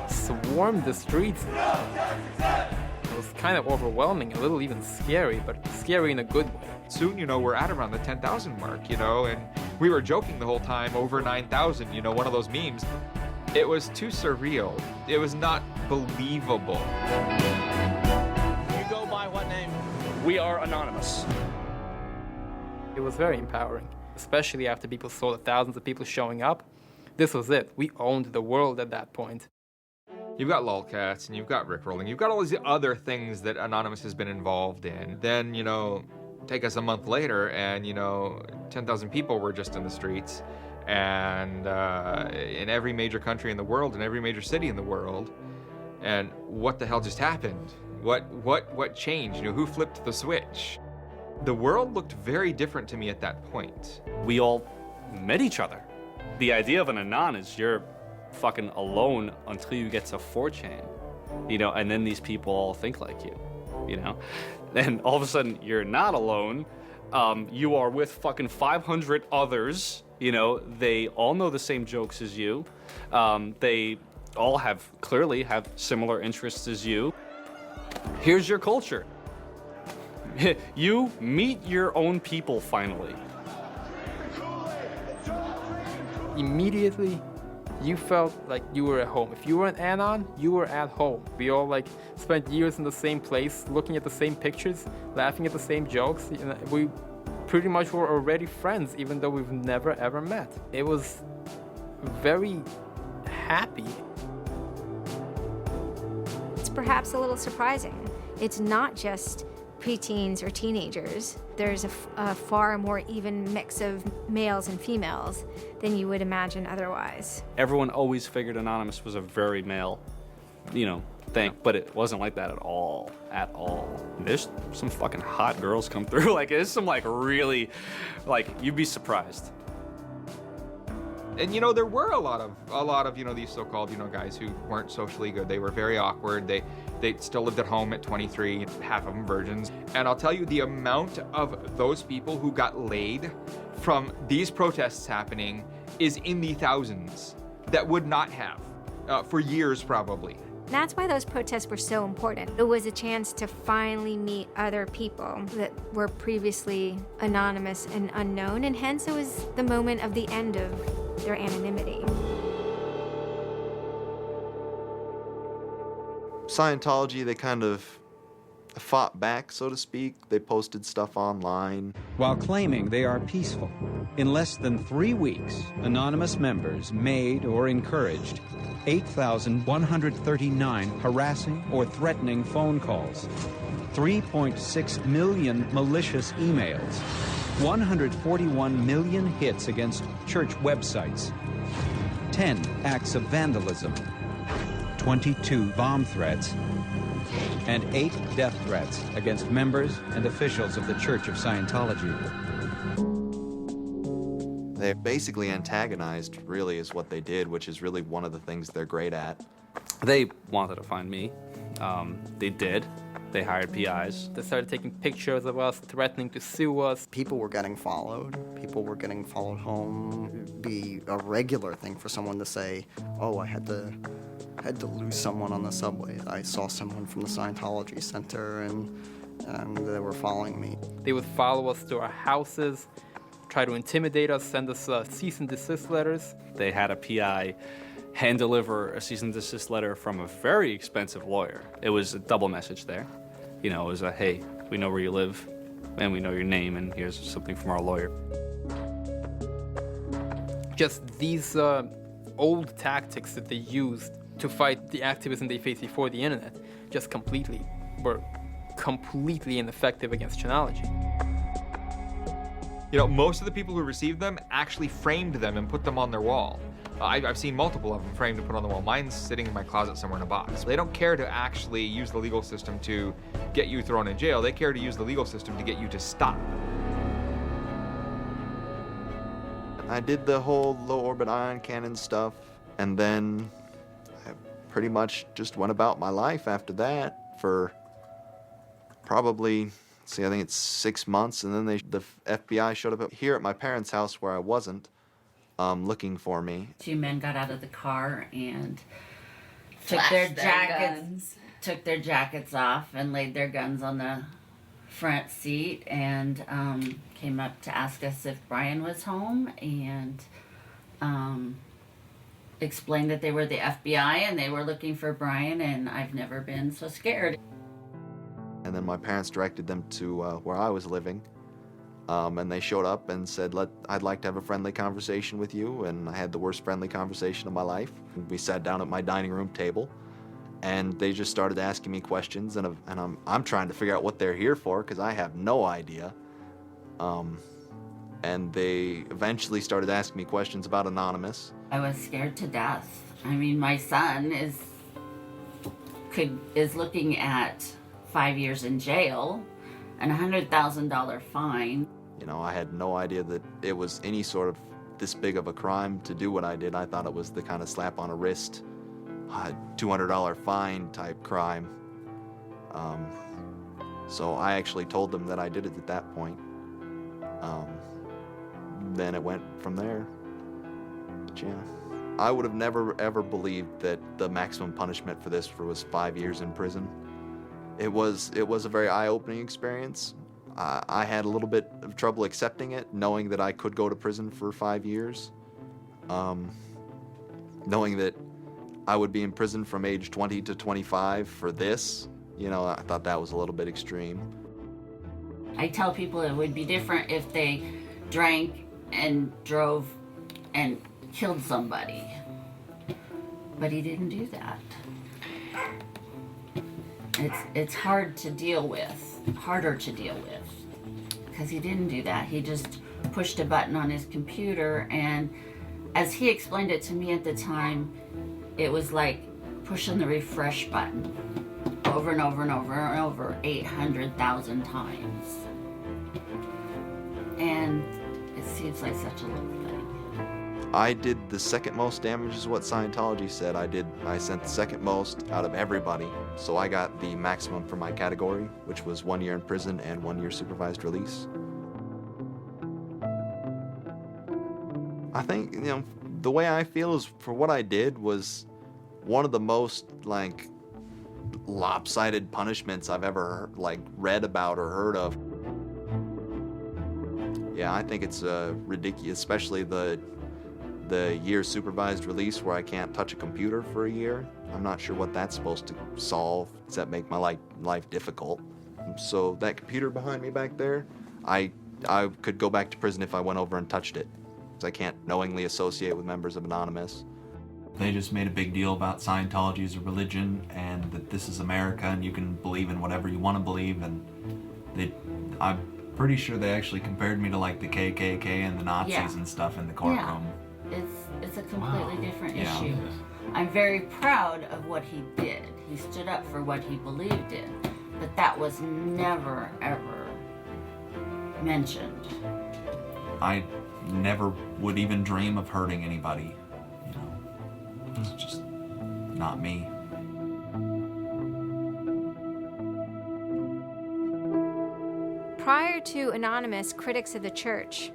swarmed the streets. It was kind of overwhelming, a little even scary, but scary in a good way. Soon, you know, we're at around the 10,000 mark, you know, and we were joking the whole time, over 9,000, you know, one of those memes. It was too surreal. It was not believable. You go by what name? We are anonymous. It was very empowering, especially after people saw the thousands of people showing up. This was it. We owned the world at that point. You've got lolcats, and you've got rickrolling. You've got all these other things that Anonymous has been involved in. Then, you know, take us a month later, and, you know, 10,000 people were just in the streets. And in every major country in the world, in every major city in the world. And what the hell just happened? What changed? You know, who flipped the switch? The world looked very different to me at that point. We all met each other. The idea of an Anon is you're fucking alone until you get to 4chan, you know, and then these people all think like you know? Then all of a sudden you're not alone. You are with fucking 500 others, you know, they all know the same jokes as you. They all clearly have similar interests as you. Here's your culture. You meet your own people finally. immediately you felt like you were at home. If you were an Anon, you were at home. We all like spent years in the same place, looking at the same pictures, laughing at the same jokes. You know, we pretty much were already friends, even though we've never ever met. It was very happy. It's perhaps a little surprising. It's not just preteens or teenagers. There's a far more even mix of males and females than you would imagine otherwise. Everyone always figured Anonymous was a very male, thing, but it wasn't like that at all, There's some fucking hot girls come through. Like, there's some really, you'd be surprised. And there were a lot of these so-called guys who weren't socially good. They were very awkward. They still lived at home at 23, half of them virgins. And I'll tell you, the amount of those people who got laid from these protests happening is in the thousands that would not have for years probably. That's why those protests were so important. It was a chance to finally meet other people that were previously anonymous and unknown, and hence it was the moment of the end of their anonymity. Scientology, they kind of fought back, so to speak. They posted stuff online. While claiming they are peaceful, in less than 3 weeks, anonymous members made or encouraged 8,139 harassing or threatening phone calls, 3.6 million malicious emails, 141 million hits against church websites, 10 acts of vandalism, 22 bomb threats, and 8 death threats against members and officials of the Church of Scientology. They basically antagonized, really, is what they did, which is really one of the things they're great at. They wanted to find me. They did. They hired PIs. They started taking pictures of us, threatening to sue us. People were getting followed. People were getting followed home. It'd be a regular thing for someone to say, oh, I had to lose someone on the subway. I saw someone from the Scientology Center, and they were following me. They would follow us to our houses, try to intimidate us, send us cease and desist letters. They had a PI hand deliver a cease and desist letter from a very expensive lawyer. It was a double message there. It was a, hey, we know where you live, and we know your name, and here's something from our lawyer. Just these old tactics that they used to fight the activism they faced before the internet just were completely ineffective against Chanology. Most of the people who received them actually framed them and put them on their wall. I've seen multiple of them framed and put on the wall. Mine's sitting in my closet somewhere in a box. They don't care to actually use the legal system to get you thrown in jail. They care to use the legal system to get you to stop. I did the whole low orbit ion cannon stuff, and then I pretty much just went about my life after that for probably, I think it's 6 months, and then the FBI showed up here at my parents' house where I wasn't, looking for me. 2 men got out of the car and took Flashed their jackets off and laid their guns on the front seat and came up to ask us if Brian was home and explained that they were the FBI and they were looking for Brian, and I've never been so scared. And then my parents directed them to where I was living. And they showed up and said, I'd like to have a friendly conversation with you. And I had the worst friendly conversation of my life. We sat down at my dining room table, and they just started asking me questions. And I'm trying to figure out what they're here for, because I have no idea. And they eventually started asking me questions about Anonymous. I was scared to death. I mean, my son is looking at 5 years in jail and a $100,000 fine. I had no idea that it was any sort of this big of a crime to do what I did. I thought it was the kind of slap on a wrist, $200 fine type crime. So I actually told them that I did it at that point. Then it went from there. But yeah. I would have never ever believed that the maximum punishment for this was 5 years in prison. It was a very eye-opening experience. I had a little bit of trouble accepting it, knowing that I could go to prison for 5 years. Knowing that I would be in prison from age 20 to 25 for this, you know, I thought that was a little bit extreme. I tell people it would be different if they drank and drove and killed somebody. But he didn't do that. It's hard to deal with, harder to deal with, because he didn't do that. He just pushed a button on his computer, and as he explained it to me at the time, it was like pushing the refresh button over and over and over and over 800,000 times. And it seems like such a little thing. I did the second most damage is what Scientology said. I sent the second most out of everybody. So I got the maximum for my category, which was 1 year in prison and 1 year supervised release. I think, you know, the way I feel is for what I did was one of the most, like, lopsided punishments I've ever, like, read about or heard of. Yeah, I think it's ridiculous, especially the year supervised release where I can't touch a computer for a year. I'm not sure what that's supposed to solve, except make my life difficult. So that computer behind me back there, I could go back to prison if I went over and touched it. I can't knowingly associate with members of Anonymous. They just made a big deal about Scientology as a religion and that this is America and you can believe in whatever you want to believe, and I'm pretty sure they actually compared me to like the KKK and the Nazis and stuff in the courtroom. Yeah, it's a completely different issue. I'm very proud of what he did. He stood up for what he believed in, but that was never, ever mentioned. I never would even dream of hurting anybody, you know. It's just not me. Prior to Anonymous, critics of the church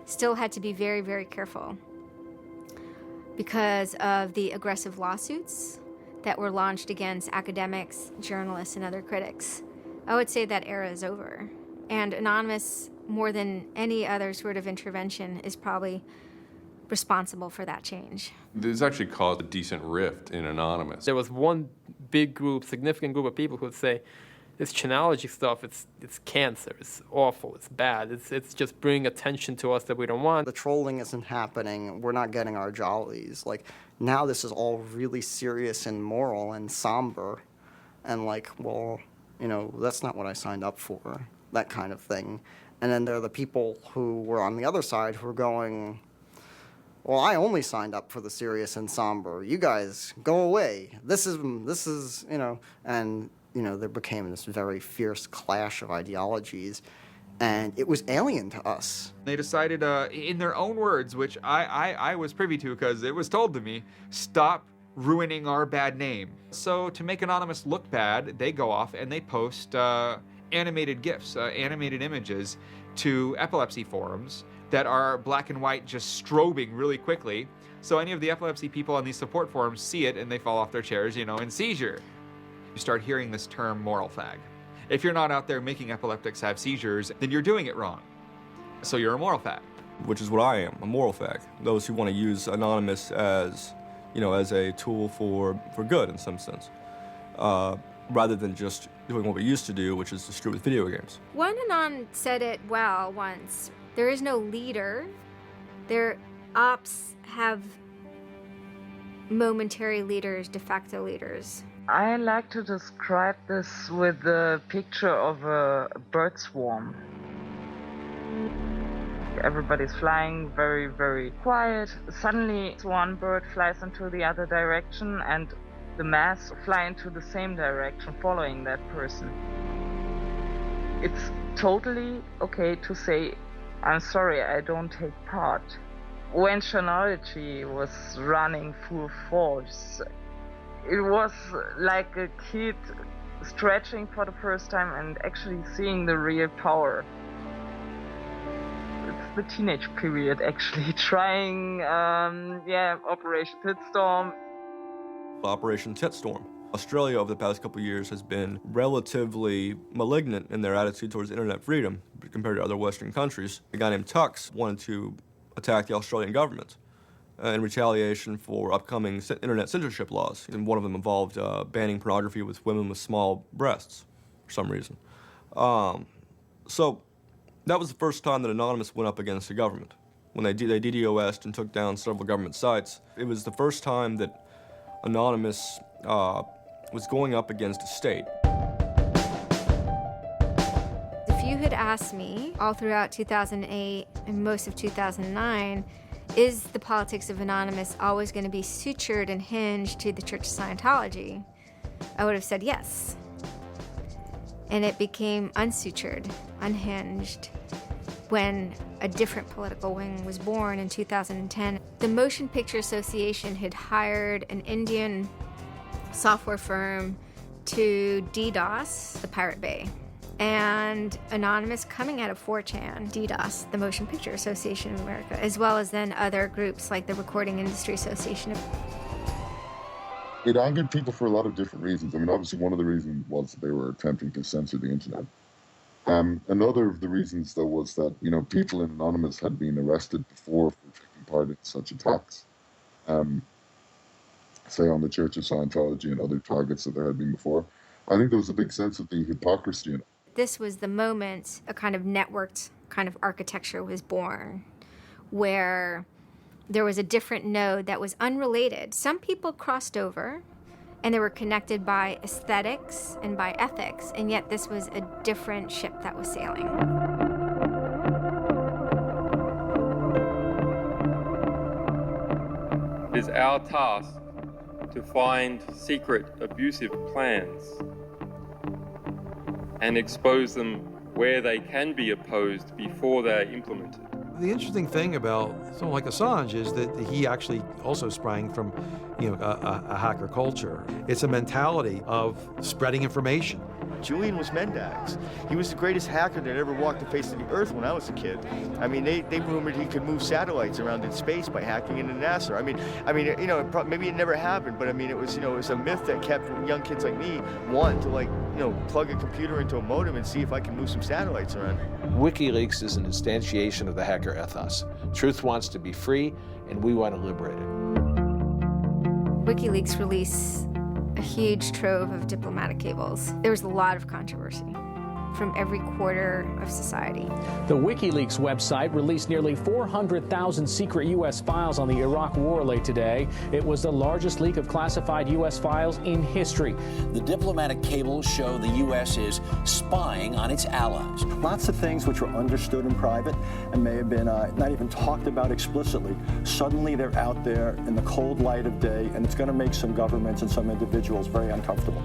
still had to be very, very careful because of the aggressive lawsuits that were launched against academics, journalists, and other critics. I would say that era is over. And Anonymous, more than any other sort of intervention, is probably responsible for that change. This actually caused a decent rift in Anonymous. There was one big group, significant group of people who would say, this Chinology stuff, it's cancer, it's awful, it's bad, it's just bringing attention to us that we don't want. The trolling isn't happening, we're not getting our jollies. Like, now this is all really serious and moral and somber, and like, well, you know, that's not what I signed up for, that kind of thing. And then there are the people who were on the other side who are going, well, I only signed up for the serious and somber. You guys, go away. This is, you know, and, you know, there became this very fierce clash of ideologies, and it was alien to us. They decided, in their own words, which I was privy to because it was told to me, stop ruining our bad name. So to make Anonymous look bad, they go off and they post animated GIFs, animated images to epilepsy forums that are black and white, just strobing really quickly. So any of the epilepsy people on these support forums see it and they fall off their chairs, you know, in seizure. You start hearing this term moral fag. If you're not out there making epileptics have seizures, then you're doing it wrong. So you're a moral fag. Which is what I am, a moral fag. Those who want to use Anonymous as, you know, as a tool for good in some sense. Rather than just doing what we used to do, which is to screw with video games. One Anon said it well once. There is no leader. Their ops have momentary leaders, de facto leaders. I like to describe this with the picture of a bird swarm. Everybody's flying very, very quiet. Suddenly one bird flies into the other direction and the mass fly into the same direction following that person. It's totally okay to say, I'm sorry, I don't take part. When Chinology was running full force, it was like a kid stretching for the first time and actually seeing the real power. It's the teenage period, actually, trying, Operation Pitstorm. Operation Titstorm. Australia over the past couple of years has been relatively malignant in their attitude towards internet freedom compared to other Western countries. A guy named Tux wanted to attack the Australian government in retaliation for upcoming internet censorship laws. And one of them involved banning pornography with women with small breasts for some reason. So that was the first time that Anonymous went up against the government. When they DDoS'd and took down several government sites, it was the first time that Anonymous was going up against a state. If you had asked me all throughout 2008 and most of 2009, is the politics of Anonymous always going to be sutured and hinged to the Church of Scientology? I would have said yes. And it became unsutured, unhinged, when a different political wing was born in 2010. The Motion Picture Association had hired an Indian software firm to DDoS the Pirate Bay. And Anonymous, coming out of 4chan, DDoS, the Motion Picture Association of America, as well as then other groups like the Recording Industry Association. It angered people for a lot of different reasons. I mean, obviously one of the reasons was that they were attempting to censor the internet. Another of the reasons, though, was that, you know, people in Anonymous had been arrested before for taking part in such attacks. Say on the Church of Scientology and other targets that there had been before. I think there was a big sense of the hypocrisy in it. This was the moment a kind of networked kind of architecture was born, where there was a different node that was unrelated. Some people crossed over, and they were connected by aesthetics and by ethics, and yet this was a different ship that was sailing. It is our task to find secret abusive plans and expose them where they can be opposed before they are implemented. The interesting thing about someone like Assange is that he actually also sprang from, you know, a hacker culture. It's a mentality of spreading information. Julian was Mendax. He was the greatest hacker that ever walked the face of the earth when I was a kid. I mean, they rumored he could move satellites around in space by hacking into NASA. I mean, you know, maybe it never happened, but I mean, it was, you know, it was a myth that kept young kids like me wanting to, like, you know, plug a computer into a modem and see if I can move some satellites around. WikiLeaks is an instantiation of the hacker ethos. Truth wants to be free, and we want to liberate it. WikiLeaks released a huge trove of diplomatic cables. There was a lot of controversy from every quarter of society. The WikiLeaks website released nearly 400,000 secret U.S. files on the Iraq War late today. It was the largest leak of classified U.S. files in history. The diplomatic cables show the U.S. is spying on its allies. Lots of things which were understood in private and may have been not even talked about explicitly. Suddenly they're out there in the cold light of day, and it's going to make some governments and some individuals very uncomfortable.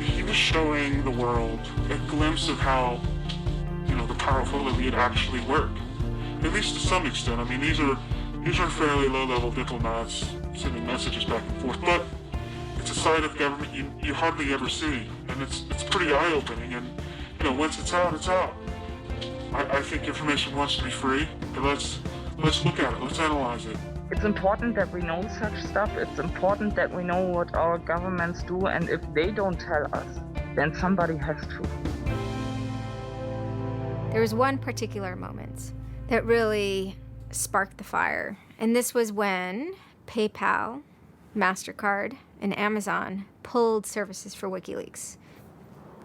He was showing the world a glimpse of how, you know, the powerful elite actually work. At least to some extent. I mean, these are fairly low-level diplomats sending messages back and forth, but it's a side of government you hardly ever see, and it's pretty eye-opening. And you know, once it's out, it's out. I think information wants to be free. But let's look at it. Let's analyze it. It's important that we know such stuff. It's important that we know what our governments do, and if they don't tell us, then somebody has to. There was one particular moment that really sparked the fire, and this was when PayPal, MasterCard, and Amazon pulled services for WikiLeaks.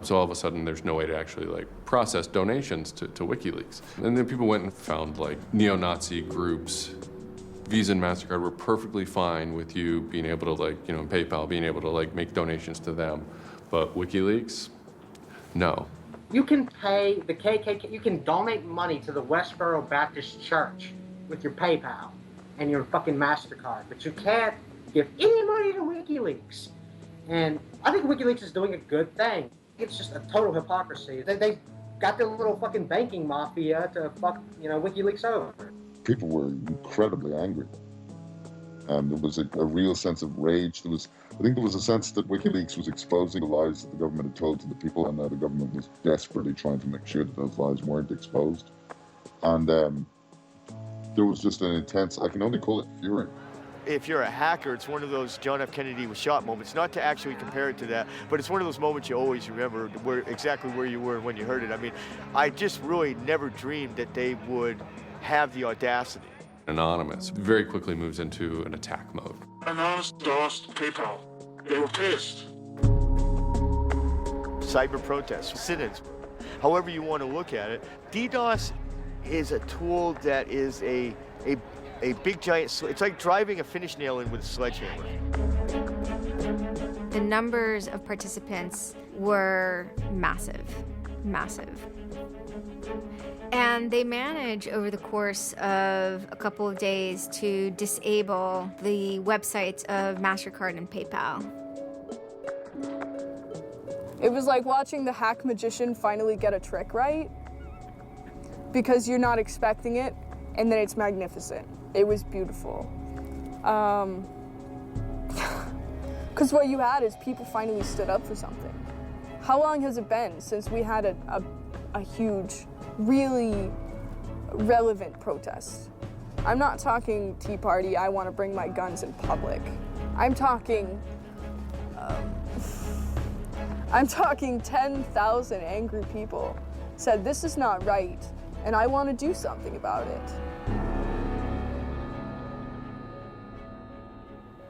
So all of a sudden, there's no way to actually like process donations to WikiLeaks. And then people went and found like neo-Nazi groups. Visa and MasterCard were perfectly fine with you being able to, like, you know, PayPal being able to like make donations to them, but WikiLeaks, no. You can pay the KKK, you can donate money to the Westboro Baptist Church with your PayPal and your fucking MasterCard, but you can't give any money to WikiLeaks. And I think WikiLeaks is doing a good thing. It's just a total hypocrisy. They got their little fucking banking mafia to fuck, you know, WikiLeaks over. People were incredibly angry. There was a real sense of rage. I think there was a sense that WikiLeaks was exposing the lies that the government had told to the people, and now the government was desperately trying to make sure that those lies weren't exposed. And there was just an intense, I can only call it fury. If you're a hacker, it's one of those John F. Kennedy was shot moments, not to actually compare it to that, but it's one of those moments you always remember exactly where you were when you heard it. I mean, I just really never dreamed that they would have the audacity Anonymous very quickly moves into an attack mode. Anonymous DOSed PayPal. They were pissed. Cyber protests, sit-ins, however you want to look at it. DDoS is a tool that is a big giant, it's like driving a finish nail in with a sledgehammer. The numbers of participants were massive. And they managed over the course of a couple of days to disable the websites of MasterCard and PayPal. It was like watching the hack magician finally get a trick right, because you're not expecting it, and then it's magnificent. It was beautiful. Because what you had is people finally stood up for something. How long has it been since we had a huge, really relevant protest? I'm not talking Tea Party, I want to bring my guns in public. I'm talking 10,000 angry people said this is not right, and I want to do something about it.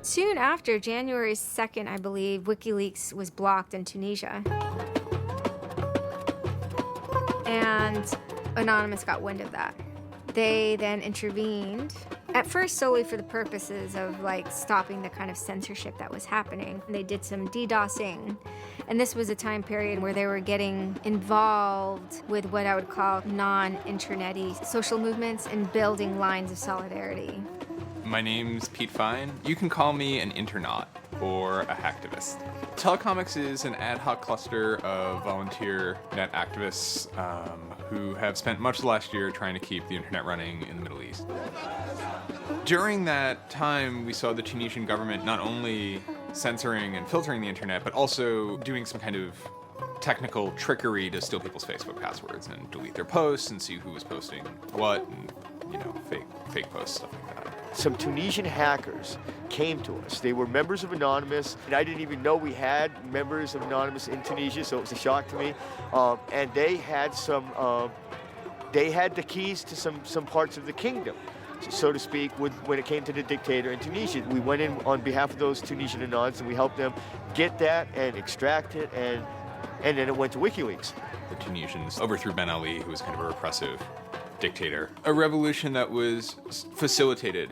Soon after, January 2nd, I believe, WikiLeaks was blocked in Tunisia. And Anonymous got wind of that. They then intervened, at first solely for the purposes of stopping the kind of censorship that was happening. They did some DDoSing, and this was a time period where they were getting involved with what I would call non-internet-y social movements and building lines of solidarity. My name's Pete Fine. You can call me an internaut or a hacktivist. Telecomics is an ad hoc cluster of volunteer net activists who have spent much of the last year trying to keep the internet running in the Middle East. During that time, we saw the Tunisian government not only censoring and filtering the internet, but also doing some kind of technical trickery to steal people's Facebook passwords and delete their posts and see who was posting what and, fake posts, stuff like that. Some Tunisian hackers came to us. They were members of Anonymous, and I didn't even know we had members of Anonymous in Tunisia, so it was a shock to me. And they had they had the keys to some parts of the kingdom, so to speak, when it came to the dictator in Tunisia. We went in on behalf of those Tunisian Anons, and we helped them get that and extract it, and then it went to WikiLeaks. The Tunisians overthrew Ben Ali, who was kind of a repressive dictator. A revolution that was facilitated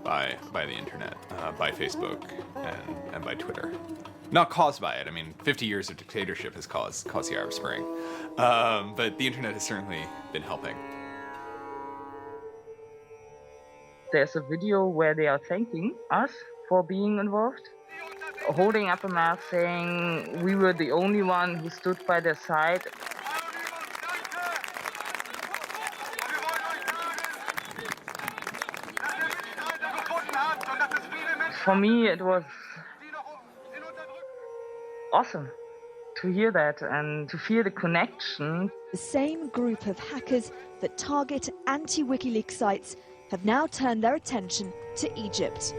by the internet, by Facebook, and by Twitter. Not caused by it. I mean, 50 years of dictatorship has caused the Arab Spring. But the internet has certainly been helping. There's a video where they are thanking us for being involved, holding up a mask saying we were the only one who stood by their side. For me, it was awesome to hear that and to feel the connection. The same group of hackers that target anti-WikiLeaks sites have now turned their attention to Egypt.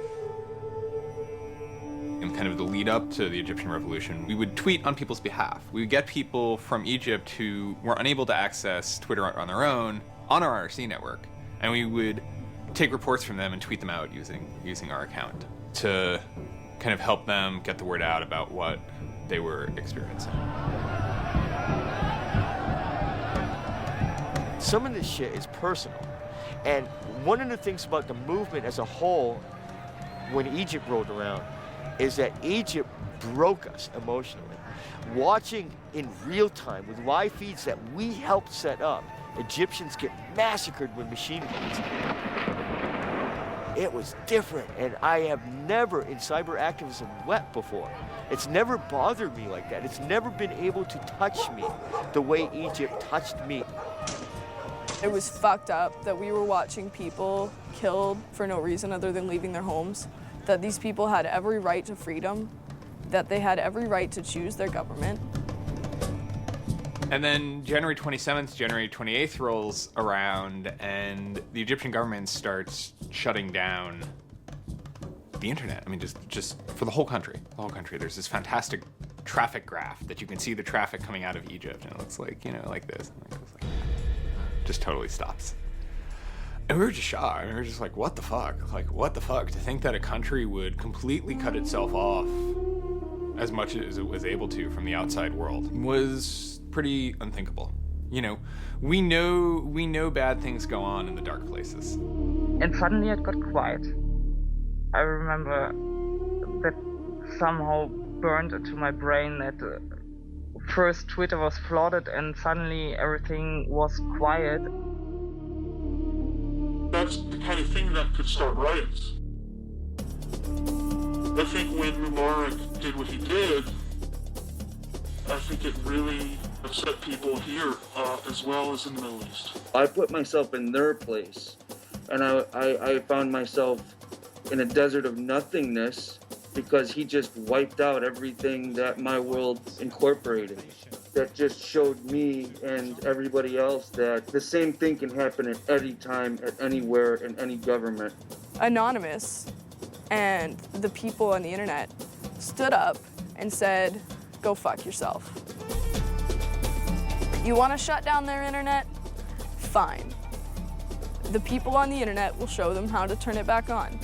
In kind of the lead up to the Egyptian revolution, we would tweet on people's behalf. We would get people from Egypt who were unable to access Twitter on their own on our IRC network, and we would take reports from them and tweet them out using our account to kind of help them get the word out about what they were experiencing. Some of this shit is personal. And one of the things about the movement as a whole, when Egypt rolled around, is that Egypt broke us emotionally. Watching in real time with live feeds that we helped set up, Egyptians get massacred with machine guns. It was different, and I have never in cyber activism wept before. It's never bothered me like that. It's never been able to touch me the way Egypt touched me. It was fucked up that we were watching people killed for no reason other than leaving their homes, that these people had every right to freedom, that they had every right to choose their government. And then January 27th, January 28th rolls around, and the Egyptian government starts shutting down the internet. I mean, just for the whole country. The whole country. There's this fantastic traffic graph that you can see the traffic coming out of Egypt, and it looks like, like this. Just totally stops. And we were just shocked. We were just like, what the fuck? Like, what the fuck? To think that a country would completely cut itself off as much as it was able to from the outside world was pretty unthinkable. You know, we know bad things go on in the dark places. And suddenly it got quiet. I remember that somehow burned into my brain that first Twitter was flooded and suddenly everything was quiet. That's the kind of thing that could start riots. I think when Mubarak did what he did, I think it really upset people here as well as in the Middle East. I put myself in their place, and I found myself in a desert of nothingness because he just wiped out everything that my world incorporated. That just showed me and everybody else that the same thing can happen at any time, at anywhere, in any government. Anonymous and the people on the internet stood up and said, go fuck yourself. You want to shut down their internet? Fine. The people on the internet will show them how to turn it back on.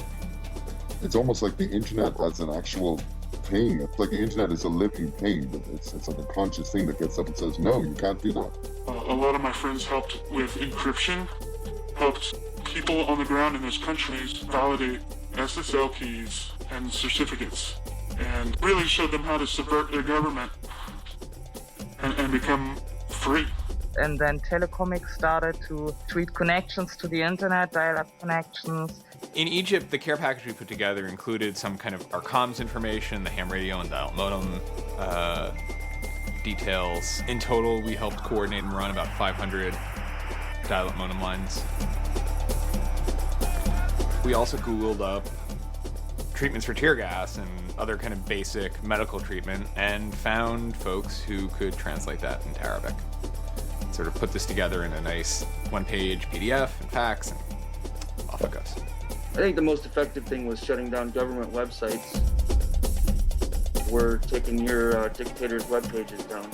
It's almost like the internet as an actual thing. It's like the internet is a living thing. It's like a conscious thing that gets up and says, no, you can't do that. A lot of my friends helped with encryption, helped people on the ground in those countries validate SSL keys and certificates, and really showed them how to subvert their government and become free. And then Telecomics started to tweet connections to the internet, dial-up connections. In Egypt, the care package we put together included some kind of our comms information, the ham radio and dial modem details. In total, we helped coordinate and run about 500 dial-up modem lines. We also Googled up treatments for tear gas and other kind of basic medical treatment and found folks who could translate that into Arabic. Sort of put this together in a nice one-page PDF and fax, and off it goes. I think the most effective thing was shutting down government websites. We're taking your dictator's web pages down.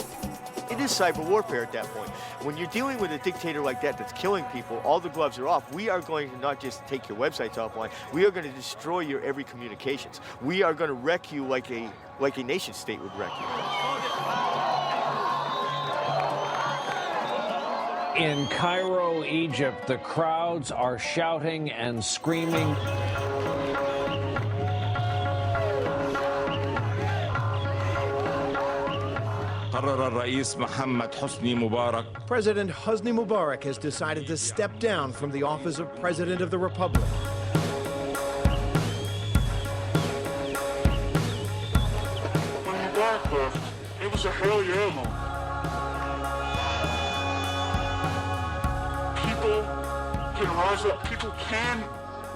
It is cyber warfare at that point. When you're dealing with a dictator like that that's killing people, all the gloves are off. We are going to not just take your websites offline, we are going to destroy your every communications. We are going to wreck you like a nation state would wreck you. In Cairo, Egypt, the crowds are shouting and screaming. President Hosni Mubarak has decided to step down from the office of President of the Republic. When Mubarak left, it was a hell yeah moment. People can rise up. People can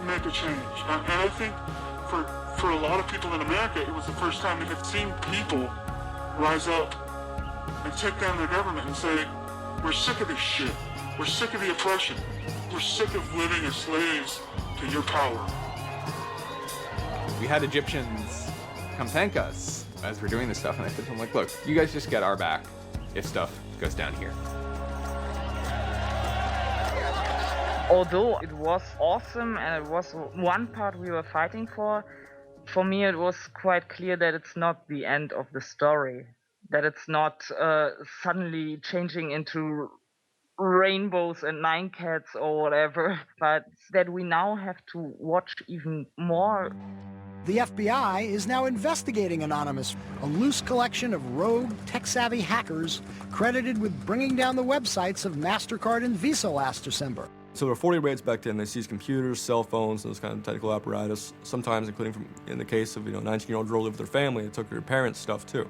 make a change. And I think for a lot of people in America, it was the first time they had seen people rise up and take down their government and say, we're sick of this shit. We're sick of the oppression. We're sick of living as slaves to your power. We had Egyptians come thank us as we're doing this stuff, and I said to them, like, look, you guys just get our back if stuff goes down here. Although it was awesome and it was one part we were fighting for me it was quite clear that it's not the end of the story. That it's not suddenly changing into rainbows and nine cats or whatever, but that we now have to watch even more. The FBI is now investigating Anonymous, a loose collection of rogue, tech-savvy hackers credited with bringing down the websites of MasterCard and Visa last December. So there were 40 raids back then. They seized computers, cell phones, and those kind of technical apparatus, sometimes including from, in the case of, a 19-year-old girl lived with her family, they took her parents' stuff too.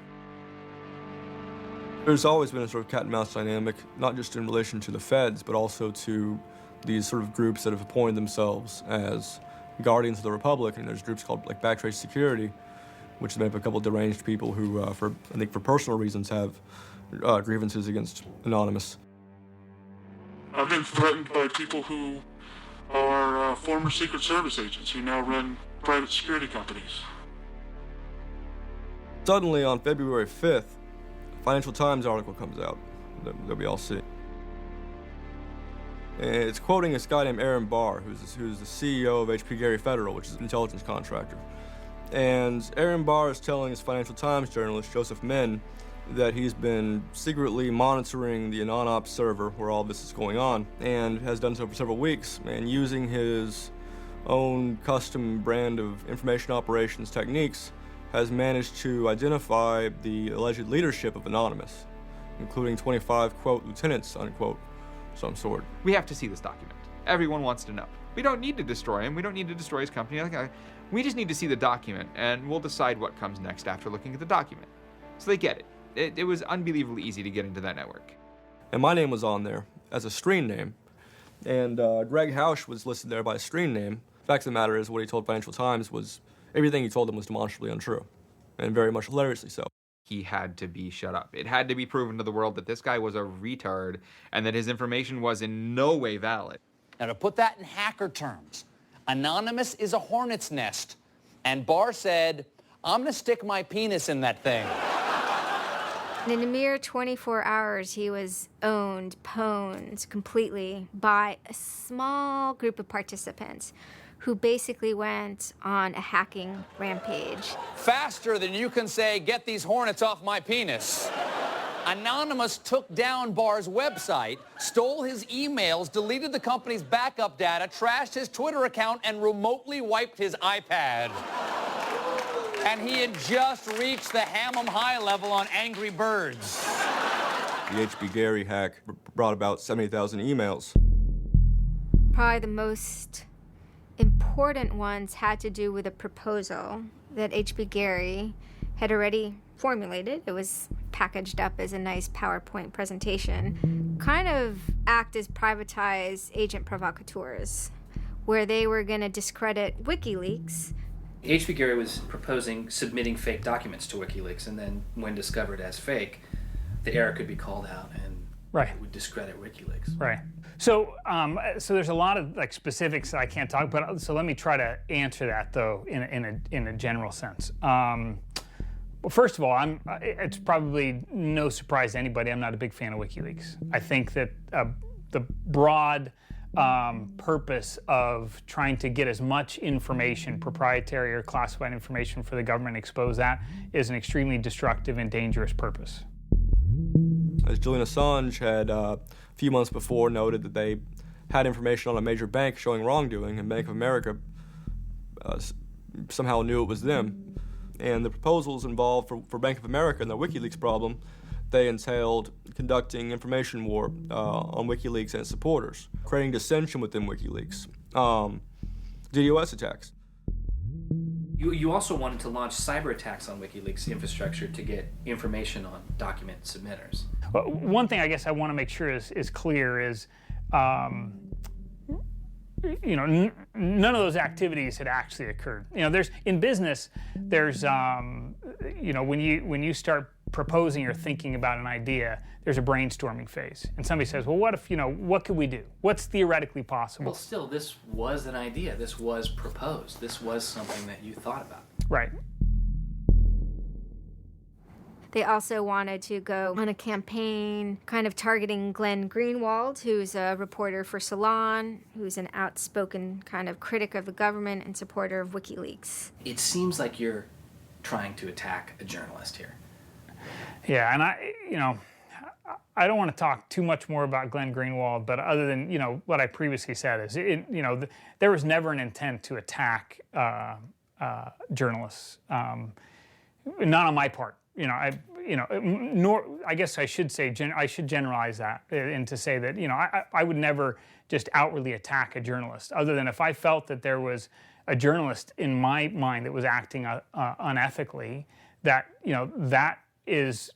There's always been a sort of cat and mouse dynamic, not just in relation to the feds, but also to these sort of groups that have appointed themselves as guardians of the Republic. And there's groups called like Backtrace Security, which is made up of a couple of deranged people who, I think for personal reasons, have grievances against Anonymous. I've been threatened by people who are former Secret Service agents who now run private security companies. Suddenly, on February 5th, a Financial Times article comes out that we all see. And it's quoting this guy named Aaron Barr, who's the CEO of HP Gary Federal, which is an intelligence contractor. And Aaron Barr is telling his Financial Times journalist, Joseph Min, that he's been secretly monitoring the AnonOps server where all this is going on, and has done so for several weeks, and using his own custom brand of information operations techniques, has managed to identify the alleged leadership of Anonymous, including 25, quote, lieutenants, unquote, some sort. We have to see this document. Everyone wants to know. We don't need to destroy him. We don't need to destroy his company. We just need to see the document, and we'll decide what comes next after looking at the document. So they get it. It was unbelievably easy to get into that network. And my name was on there as a screen name, and Greg Hausch was listed there by a screen name. The fact of the matter is, what he told Financial Times was everything he told them was demonstrably untrue, and very much hilariously so. He had to be shut up. It had to be proven to the world that this guy was a retard and that his information was in no way valid. Now, to put that in hacker terms, Anonymous is a hornet's nest, and Barr said, I'm gonna stick my penis in that thing. In a mere 24 hours, he was owned, pwned completely by a small group of participants who basically went on a hacking rampage. Faster than you can say, get these hornets off my penis. Anonymous took down Barr's website, stole his emails, deleted the company's backup data, trashed his Twitter account, and remotely wiped his iPad. And he had just reached the Hammam high level on Angry Birds. The HB Gary hack brought about 70,000 emails. Probably the most important ones had to do with a proposal that HB Gary had already formulated. It was packaged up as a nice PowerPoint presentation, kind of act as privatized agent provocateurs, where they were going to discredit WikiLeaks. HB Gary was proposing submitting fake documents to WikiLeaks, and then when discovered as fake, the error could be called out and it would discredit WikiLeaks. Right. So, so there's a lot of specifics that I can't talk about. So let me try to answer that though in a general sense. Well, first of all, it's probably no surprise to anybody. I'm not a big fan of WikiLeaks. I think that the broad purpose of trying to get as much information, proprietary or classified information for the government, expose that, is an extremely destructive and dangerous purpose. As Julian Assange had a few months before noted that they had information on a major bank showing wrongdoing, and Bank of America somehow knew it was them. And the proposals involved for Bank of America and the WikiLeaks problem, they entailed conducting information war on WikiLeaks and its supporters, creating dissension within WikiLeaks, DDoS attacks. You also wanted to launch cyber attacks on WikiLeaks infrastructure to get information on document submitters. Well, one thing I guess I want to make sure is clear is, none of those activities had actually occurred. There's in business, there's when you start proposing or thinking about an idea, there's a brainstorming phase, and somebody says, well, what if what could we do? What's theoretically possible? Well, still, this was an idea. This was proposed. This was something that you thought about. Right. They also wanted to go on a campaign kind of targeting Glenn Greenwald, who's a reporter for Salon, who's an outspoken kind of critic of the government and supporter of WikiLeaks. It seems like you're trying to attack a journalist here. Yeah, and I don't want to talk too much more about Glenn Greenwald, but other than, what I previously said is, there was never an intent to attack journalists, not on my part. Nor I guess I should say I should generalize that and to say that I would never just outwardly attack a journalist, other than if I felt that there was a journalist in my mind that was acting unethically. That that is